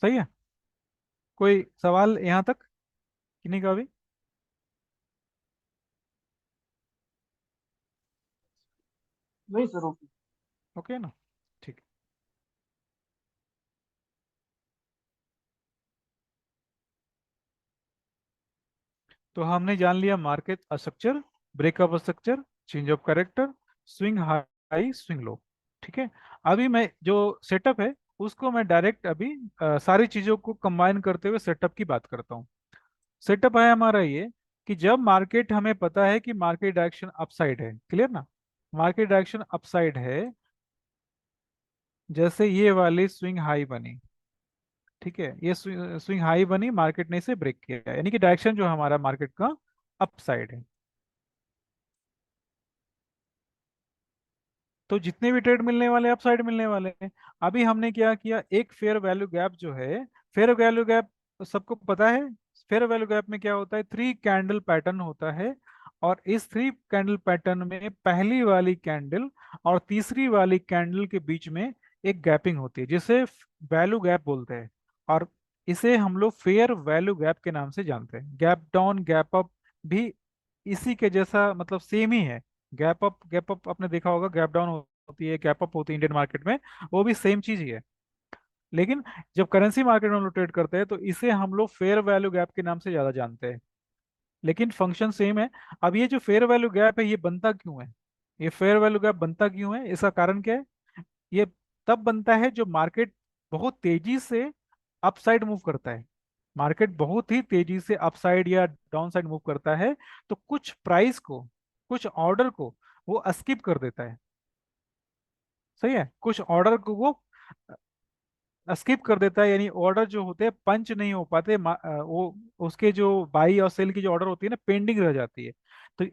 सही है? कोई सवाल यहाँ तक कि नहीं का भी? नहीं सर, ओके। ओके ना? ठीक। तो हमने जान लिया market structure, breakup structure, change of character, swing high, swing low. ठीक है, अभी मैं जो सेटअप है उसको मैं डायरेक्ट अभी सारी चीज़ों को कंबाइन करते हुए सेटअप की बात करता हूँ। सेटअप है हमारा ये कि जब मार्केट, हमें पता है कि मार्केट डायरेक्शन अपसाइड है, क्लियर ना? मार्केट डायरेक्शन अपसाइड है, जैसे ये वाली स्विंग हाई बनी। ठीक है, ये स्विंग हाई बनी, मार्केट ने इसे ब्रेक किया, यानी कि डायरेक्शन जो हमारा मार्केट का अपसाइड है। तो जितने भी ट्रेड मिलने वाले अपसाइड मिलने वाले हैं। अभी हमने क्या किया, एक फेयर वैल्यू गैप जो है, फेयर वैल्यू गैप सबको पता है। फेयर वैल्यू गैप में क्या होता है, 3 कैंडल पैटर्न होता है, और इस 3 कैंडल पैटर्न में पहली वाली कैंडल और तीसरी वाली कैंडल के बीच में एक गैपिंग होती है जिसे वैल्यू गैप बोलते हैं। और इसे हम लोग फेयर वैल्यू गैप के नाम से जानते हैं। गैप डाउन, गैप अप भी इसी के जैसा, मतलब सेम ही है। गैप अप आपने देखा होगा, गैप डाउन होती है, गैप अप होती है इंडियन मार्केट में, वो भी सेम चीज ही है। लेकिन जब करेंसी मार्केट में हम लोग ट्रेड करते हैं तो इसे हम लोग फेयर वैल्यू गैप के नाम से ज्यादा जानते हैं, लेकिन फंक्शन सेम है। अब ये जो फेयर वैल्यू गैप है ये बनता क्यों है, ये फेयर वैल्यू गैप बनता क्यों है, इसका कारण क्या है? ये तब बनता है जो मार्केट बहुत तेजी से अपसाइड मूव करता है। मार्केट बहुत ही तेजी से अपसाइड या डाउन साइड मूव करता है, तो कुछ प्राइस को, कुछ ऑर्डर को वो स्किप कर देता है। सही है, कुछ ऑर्डर को वो स्किप कर देता है, यानी ऑर्डर जो होते हैं पंच नहीं हो पाते, वो उसके जो बाई और सेल की जो ऑर्डर होती है ना, पेंडिंग रह जाती है। तो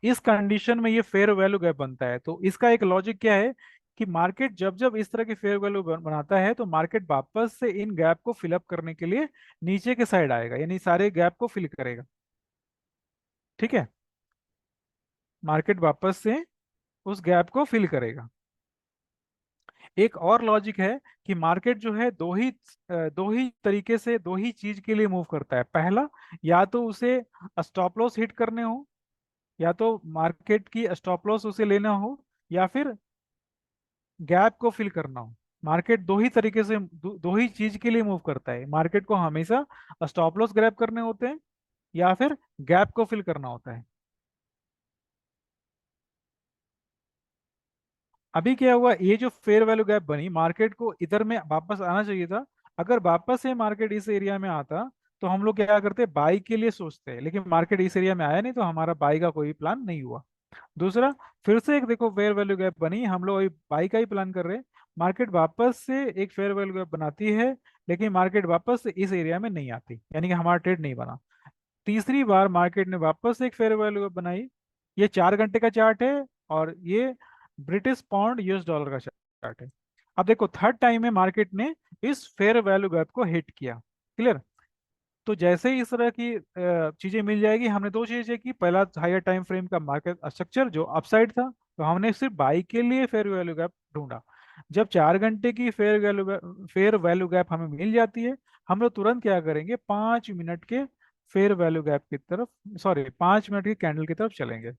इस कंडीशन में ये फेयर वैल्यू गैप बनता है। तो इसका एक लॉजिक क्या है कि मार्केट जब जब इस तरह की फेयर वैल्यू बनाता है तो मार्केट वापस से इन गैप को फिलअप करने के लिए नीचे के साइड आएगा, यानी सारे गैप को फिल करेगा। ठीक है, मार्केट वापस से उस गैप को फिल करेगा। एक और लॉजिक है कि मार्केट जो है दो ही तरीके से, दो ही चीज के लिए मूव करता है। पहला, या तो उसे स्टॉप लॉस हिट करने हो, या तो मार्केट की स्टॉप लॉस उसे लेना हो, या फिर गैप को फिल करना हो। मार्केट दो ही तरीके से, दो ही चीज के लिए मूव करता है। मार्केट को हमेशा स्टॉप लॉस ग्रैब करने होते हैं या फिर गैप को फिल करना होता है। अभी क्या हुआ, ये जो फेयर वैल्यू गैप बनी, मार्केट को इधर में वापस आना चाहिए था। अगर वापस से मार्केट इस एरिया में आता तो हम लोग क्या करते, बाई के लिए सोचते हैं, लेकिन मार्केट इस एरिया में आया नहीं तो हमारा बाई का कोई प्लान नहीं हुआ। दूसरा, फिर से एक देखो फेयर वैल्यू गैप बनी, हम लोग अभी बाई का ही प्लान कर रहे हैं, मार्केट वापस से एक फेयर वैल्यू गैप बनाती है, लेकिन मार्केट वापस से इस एरिया में नहीं आती, यानी कि हमारा ट्रेड नहीं बना। तीसरी बार मार्केट ने वापस एक फेयर वैल्यू बनाई। ये 4 घंटे का चार्ट है और ये ब्रिटिश पाउंड यूएस डॉलर का चार्ट है। अब देखो थर्ड टाइम में मार्केट ने इस फेयर वैल्यू गैप को हिट किया। क्लियर? तो जैसे ही इस तरह की चीजें मिल जाएगी, हमने दो चीजें की। पहला, हायर टाइम फ्रेम का मार्केट स्ट्रक्चर जो अपसाइड था, तो हमने सिर्फ बाई के लिए फेयर वैल्यू गैप ढूंढा। जब 4 घंटे की फेयर वैल्यू गैप हमें मिल जाती है, हम लोग तुरंत क्या करेंगे, 5 मिनट के फेयर वैल्यू गैप की तरफ, सॉरी 5 मिनट की कैंडल की तरफ चलेंगे।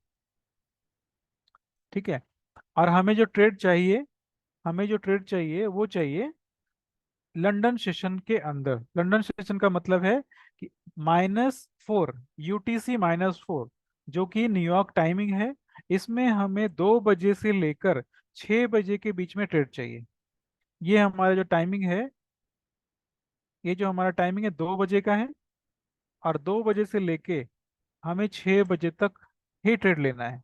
ठीक है, और हमें जो ट्रेड चाहिए वो चाहिए लंदन सेशन के अंदर। लंदन सेशन का मतलब है कि -4, UTC -4, जो कि न्यूयॉर्क टाइमिंग है। इसमें हमें 2 बजे से लेकर 6 बजे के बीच में ट्रेड चाहिए। ये हमारा जो टाइमिंग है, ये जो हमारा टाइमिंग है 2 बजे का है, और 2 बजे से लेके हमें 6 बजे तक ही ट्रेड लेना है,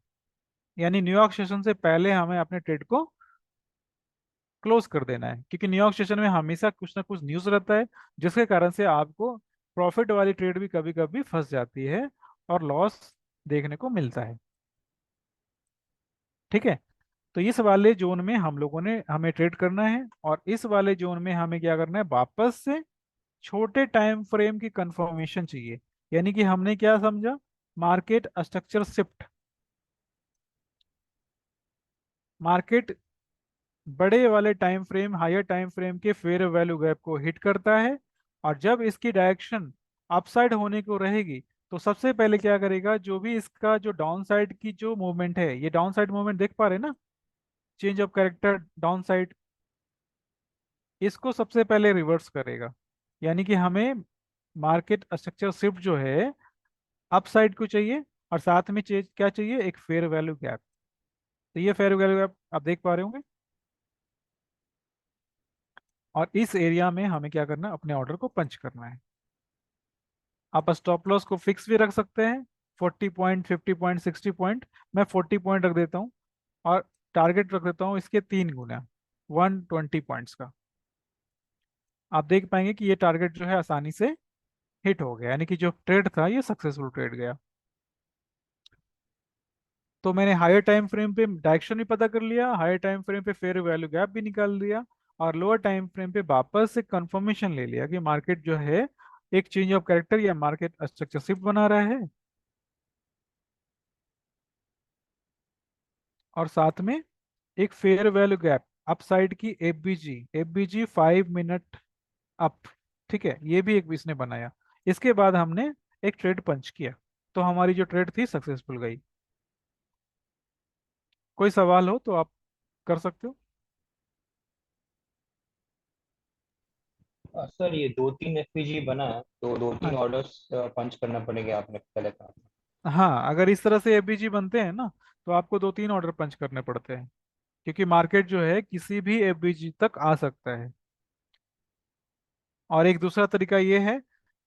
यानी न्यूयॉर्क सेशन से पहले हमें अपने ट्रेड को क्लोज कर देना है, क्योंकि न्यूयॉर्क सेशन में हमेशा कुछ ना कुछ न्यूज़ रहता है, जिसके कारण से आपको प्रॉफिट वाली ट्रेड भी कभी कभी फंस जाती है और लॉस देखने को मिलता है। ठीक है, तो इस वाले जोन में हम लोगों ने हमें ट्रेड करना है, और इस वाले जोन में हमें क्या करना है, वापस से छोटे टाइम फ्रेम की कंफर्मेशन चाहिए। यानी कि हमने क्या समझा, मार्केट स्ट्रक्चर शिफ्ट। मार्केट बड़े वाले time frame, higher time frame के फेयर वैल्यू गैप को हिट करता है, और जब इसकी डायरेक्शन अपसाइड होने को रहेगी, तो सबसे पहले क्या करेगा, जो भी इसका जो डाउन साइड की जो मूवमेंट है, ये डाउन साइड मूवमेंट देख पा रहे हैं ना, change of character down side, इसको सबसे पहले रिवर्स करेगा। यानी कि हमें मार्केट स्ट्रक्चर शिफ्ट जो है अपसाइड को चाहिए, और साथ में चेंज क्या चाहिए, एक फेयर वैल्यू गैप। तो ये फेयर वैल्यू गैप आप देख पा रहे होंगे, और इस एरिया में हमें क्या करना है, अपने ऑर्डर को पंच करना है। आप स्टॉप लॉस को फिक्स भी रख सकते हैं, 40 पॉइंट, 50 पॉइंट, 60 पॉइंट। मैं 40 पॉइंट रख देता हूँ, और टारगेट रख देता हूँ इसके 3 गुना, 120 पॉइंट्स का। आप देख पाएंगे कि ये टारगेट जो है आसानी से हिट हो गया, यानी कि जो ट्रेड था ये सक्सेसफुल ट्रेड गया। तो मैंने हायर टाइम फ्रेम पे डायरेक्शन भी पता कर लिया, हायर टाइम फ्रेम पे फेयर वैल्यू गैप भी निकाल लिया, और लोअर टाइम फ्रेम पे वापस से कंफर्मेशन ले लिया कि मार्केट जो है एक चेंज ऑफ कैरेक्टर या मार्केट स्ट्रक्चर शिफ्ट बना रहा है, और साथ में एक फेयर वैल्यू गैप अपसाइड की एफबीजी, एफबीजी 5 मिनट अप। ठीक है, ये भी एक इसने बनाया। इसके बाद हमने एक ट्रेड पंच किया, तो हमारी जो ट्रेड थी सक्सेसफुल गई। कोई सवाल हो तो आप कर सकते हो। सर ये 2-3 एफपीजी बना है, तो दो हाँ तीन ऑर्डर्स पंच करना पड़ेगा, आपने पहले कहा था। हाँ, अगर इस तरह से एफबीजी बनते हैं ना, तो आपको 2-3 ऑर्डर पंच करने पड़ते हैं, क्योंकि मार्केट जो है किसी भी एफबीजी तक आ सकता है। और एक दूसरा तरीका ये है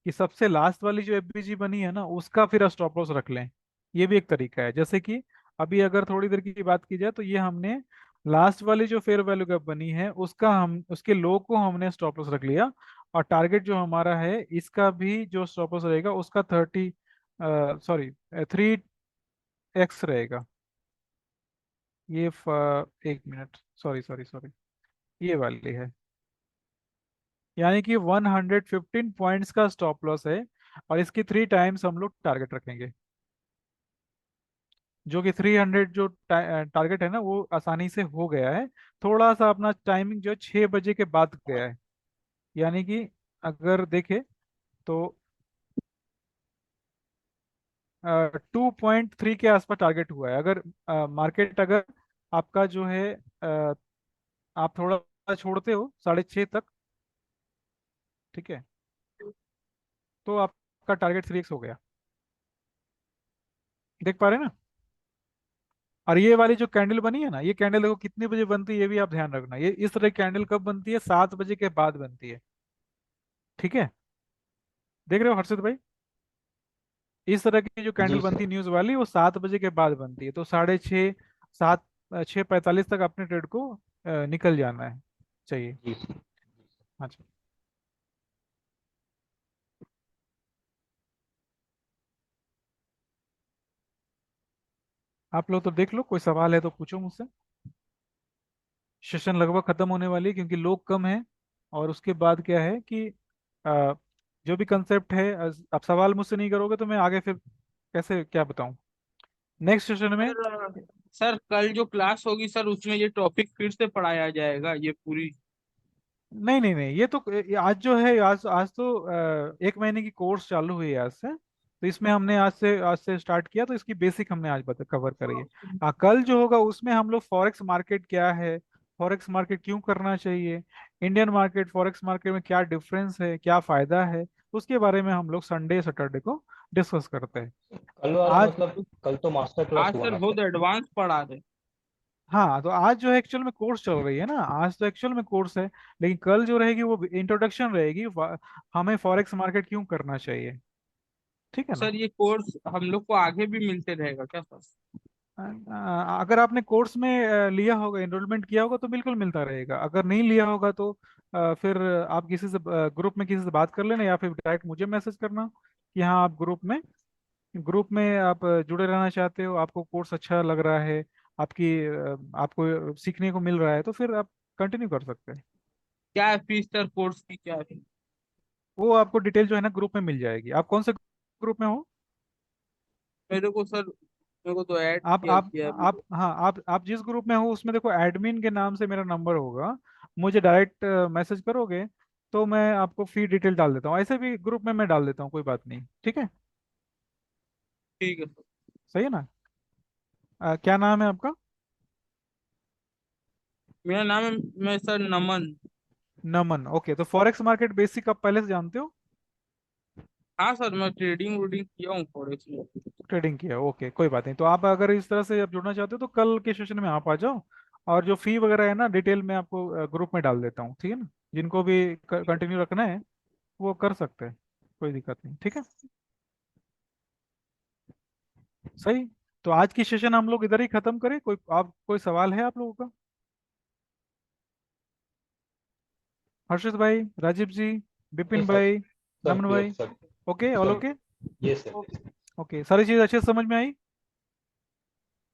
कि सबसे लास्ट वाली जो एफबीजी बनी है ना, उसका फिर स्टॉप लॉस रख लें। ये भी एक तरीका है। जैसे कि अभी अगर थोड़ी देर की बात की जाए, तो ये हमने लास्ट वाली जो फेयर वैल्यू गैप बनी है उसका हम उसके लो को हमने स्टॉप लॉस रख लिया, और टारगेट जो हमारा है इसका भी जो स्टॉप लॉस रहेगा उसका 3x रहेगा। ये 1 मिनट, सॉरी सॉरी सॉरी, ये वाली है, यानी कि 115 पॉइंट्स का स्टॉप लॉस है, और इसकी 3 टाइम्स हम लोग टारगेट रखेंगे, जो कि 300 जो टारगेट है ना वो आसानी से हो गया है। थोड़ा सा अपना टाइमिंग जो है 6 बजे के बाद गया है, यानी कि अगर देखे तो 2.3 के आसपास टारगेट हुआ है। अगर मार्केट अगर आपका जो है आप थोड़ा छोड़ते हो 6:30 तक, ठीक है, तो आपका टारगेट 3x हो गया। देख पा रहे हैं ना। और ये वाली जो कैंडल बनी है ना, ये कैंडल देखो कितने बजे बनती है, ये भी आप ध्यान रखना। ये इस तरह की कैंडल कब बनती है, 7 बजे के बाद बनती है। ठीक है, देख रहे हो हर्षित भाई, इस तरह की जो कैंडल जी बनती है सर। न्यूज वाली, वो 7 बजे के बाद बनती है। तो 6:30, 7, 6:45 तक अपने ट्रेड को निकल जाना है चाहिए। जी सर। हाँ जी, आप लोग तो देख लो, कोई सवाल है तो पूछो मुझसे। सेशन लगभग खत्म होने वाली है, क्योंकि लोग कम हैं, और उसके बाद क्या है कि अ, जो भी कंसेप्ट है, आप सवाल मुझसे नहीं करोगे तो मैं आगे फिर कैसे क्या बताऊं नेक्स्ट सेशन में। सर सर कल जो क्लास होगी सर उसमें ये टॉपिक फिर से पढ़ाया जाएगा, ये पूरी? नहीं नहीं नहीं, ये तो आज जो है, आज आज तो 1 महीने की कोर्स चालू हुई है आज से, तो इसमें हमने आज से स्टार्ट किया, तो इसकी बेसिक हमने आज बता कवर करी है। कल जो होगा उसमें हम लोग फॉरेक्स मार्केट क्या है, फॉरेक्स मार्केट क्यों करना चाहिए, इंडियन मार्केट फॉरेक्स मार्केट में क्या डिफरेंस है, क्या फायदा है, उसके बारे में हम लोग संडे सैटरडे को डिस्कस करते हैं। कल वाला आज, मतलब कल तो मास्टर क्लास आज हुआ सर ना बहुत सर। एडवांस पढ़ा रहे। हाँ, तो आज जो है एक्चुअल में कोर्स चल रही है ना, आज तो एक्चुअल में कोर्स है, लेकिन कल जो रहेगी वो इंट्रोडक्शन रहेगी, हमें फॉरेक्स मार्केट क्यों करना चाहिए। ठीक है ना। सर ये कोर्स हम लोग को आगे भी मिलते रहेगा क्या सर? अगर आपने कोर्स में लिया होगा, एनरोलमेंट किया होगा तो बिल्कुल मिलता रहेगा। अगर नहीं लिया होगा तो फिर आप किसी से ग्रुप में किसी से बात कर लेना, या फिर डायरेक्ट मुझे मैसेज करना कि हाँ आप ग्रुप में आप जुड़े रहना चाहते हो, आपको कोर्स अच्छा लग रहा है, आपको सीखने को मिल रहा है, तो फिर आप कंटिन्यू कर सकते हैं। क्या है फीस सर, कोर्स की क्या है? वो आपको डिटेल जो है ना ग्रुप में मिल जाएगी। आप कौन से ग्रुप में हो? मेरे को तो ऐड आप किया आप किया अभी आप तो। हाँ, आप जिस ग्रुप में हो उसमें देखो एडमिन के नाम से मेरा नंबर होगा। मुझे डायरेक्ट मैसेज करोगे तो मैं आपको फी डिटेल डाल देता हूँ। ऐसे भी ग्रुप में मैं डाल देता हूँ, कोई बात नहीं, ठीक है। ठीक है सर। सही है ना। क्या नाम है आपका? मेरा नाम है, मैं सर नमन। नमन। ओके, तो फॉरेक्स मार्केट बेसिक आप पहले से जानते हो? हाँ सर, मैं ट्रेडिंग वोडिंग किया हूँ फॉरेक्स में। ट्रेडिंग किया, ओके, कोई बात नहीं। तो आप अगर इस तरह से आप जुड़ना चाहते हो तो कल के सेशन में आप आ जाओ, और जो फी वगैरह है ना डिटेल में आपको ग्रुप में डाल देता हूँ, ठीक है ना। जिनको भी कंटिन्यू रखना है वो कर सकते हैं, कोई दिक्कत नहीं, ठीक है। सही। तो आज की सेशन हम लोग इधर ही खत्म करें। कोई सवाल है आप लोगों का? हर्षित भाई, राजीव जी, नहीं विपिन सर, भाई, सब नमन क्लियर भाई। सर। ओके, ऑल सब ओके। ये सर। ओके। ओके, सारी चीज अच्छे से समझ में आई?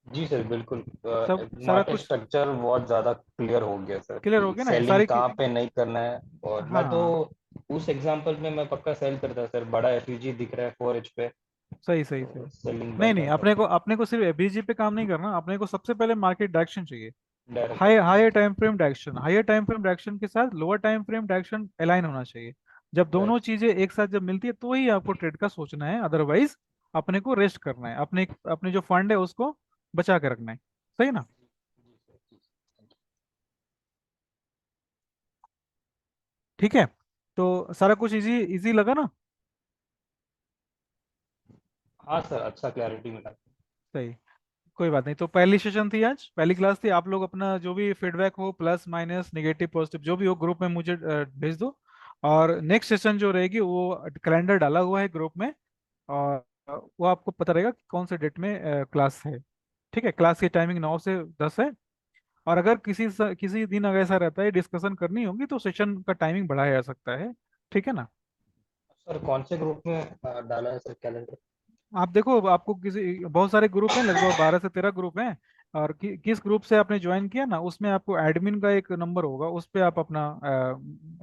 जी सर, बिल्कुल। सब सारा मार्केट कुछ स्ट्रक्चर बहुत ज़्यादा क्लियर हो गया सर क्लियर हो कि गया ना सेलिंग सारी की? कहाँ पे नहीं करना है। और मैं तो हाँ, उस एग्जांपल में मैं पक्का सेल करता सर। बड़ा एफईजी दिख रहा है 4H पे, सही सही सही। तो सेलिंग नहीं बैक नहीं, आता अपने को सिर्फ एबीजी पे काम नहीं करना, अपने को सबसे पहले मार्केट डायरेक्शन चाहिए। Direct. Higher time frame direction के साथ lower time frame direction align होना चाहिए। जब दोनों राइट। चीजें एक साथ जब मिलती है तो ही आपको ट्रेड का सोचना है, अदरवाइज अपने को रेस्ट करना है, अपने अपने जो फंड है उसको बचा के रखना है। सही ना। ठीक है, तो सारा कुछ इजी इजी लगा ना? हाँ सर, अच्छा क्लैरिटी मिला। सही। कोई बात नहीं, तो पहली सेशन थी, आज पहली क्लास थी। आप लोग अपना जो भी फीडबैक हो, प्लस माइनस नेगेटिव पॉजिटिव जो भी हो, ग्रुप में मुझे भेज दो। और नेक्स्ट सेशन जो रहेगी वो कैलेंडर डाला हुआ है ग्रुप में, और वो आपको पता रहेगा कि कौन से डेट में क्लास है। ठीक है, क्लास की टाइमिंग 9 से 10 है। और अगर किसी दिन अगर ऐसा रहता है डिस्कशन करनी होगी तो सेशन का टाइमिंग बढ़ाया जा सकता है, ठीक है ना। सर कौन से ग्रुप में डाला है सर कैलेंडर? आप देखो, आपको किसी बहुत सारे ग्रुप हैं, लगभग 12 से 13 ग्रुप हैं। और किस ग्रुप से आपने ज्वाइन किया ना, उसमें आपको एडमिन का एक नंबर होगा, उस पर आप अपना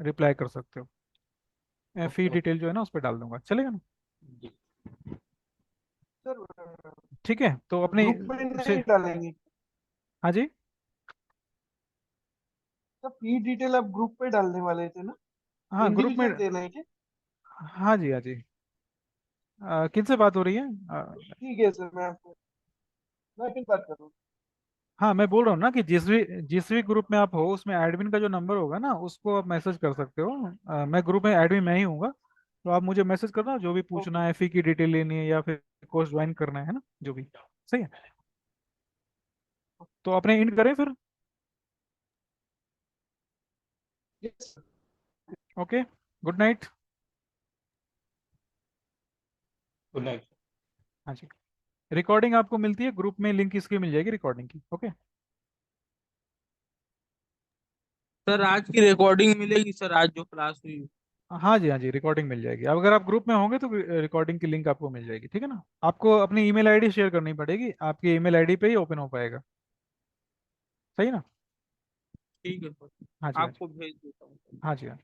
रिप्लाई कर सकते हो। फी ओके ओके। डिटेल जो है ना उस पर डाल दूंगा, चलेगा ना। जी। सर ठीक है, तो अपनी ग्रुप में से। नहीं डालेंगे? हाँ जी। सर फी डिटेल आप ग्रुप पे डालने वाले थे ना? हाँ, ग्रुप में। इंडिविजुअल देना है क्या? हाँ जी, हाँ जी। किन से बात हो रही है? ठीक है सर, मैं फिर बात कर रहा हूँ। हाँ, मैं बोल रहा हूँ ना कि जिस भी ग्रुप में आप हो उसमें एडमिन का जो नंबर होगा ना उसको आप मैसेज कर सकते हो। मैं ग्रुप में एडमिन मैं ही हूँगा, तो आप मुझे मैसेज करना जो भी पूछना ओके। है, फी की डिटेल लेनी है या फिर कोर्स ज्वाइन करना है ना, जो भी। सही है। तो अपने इन करें फिर। Yes sir. Okay, good night. Good night. हाँ जी। रिकॉर्डिंग आपको मिलती है ग्रुप में, लिंक इसकी मिल जाएगी रिकॉर्डिंग की। ओके। सर आज की रिकॉर्डिंग मिलेगी सर, आज जो क्लास हुई? हाँ जी, हाँ जी, रिकॉर्डिंग मिल जाएगी। अब अगर आप ग्रुप में होंगे तो रिकॉर्डिंग की लिंक आपको मिल जाएगी, ठीक है ना। आपको अपनी ईमेल आईडी शेयर करनी पड़ेगी, आपकी ईमेल आईडी पे ही ओपन हो पाएगा। सही ना। ठीक है सर, हाँ जी, हाँ जी। आपको भेज देता हूँ। हाँ जी, हाँ जी।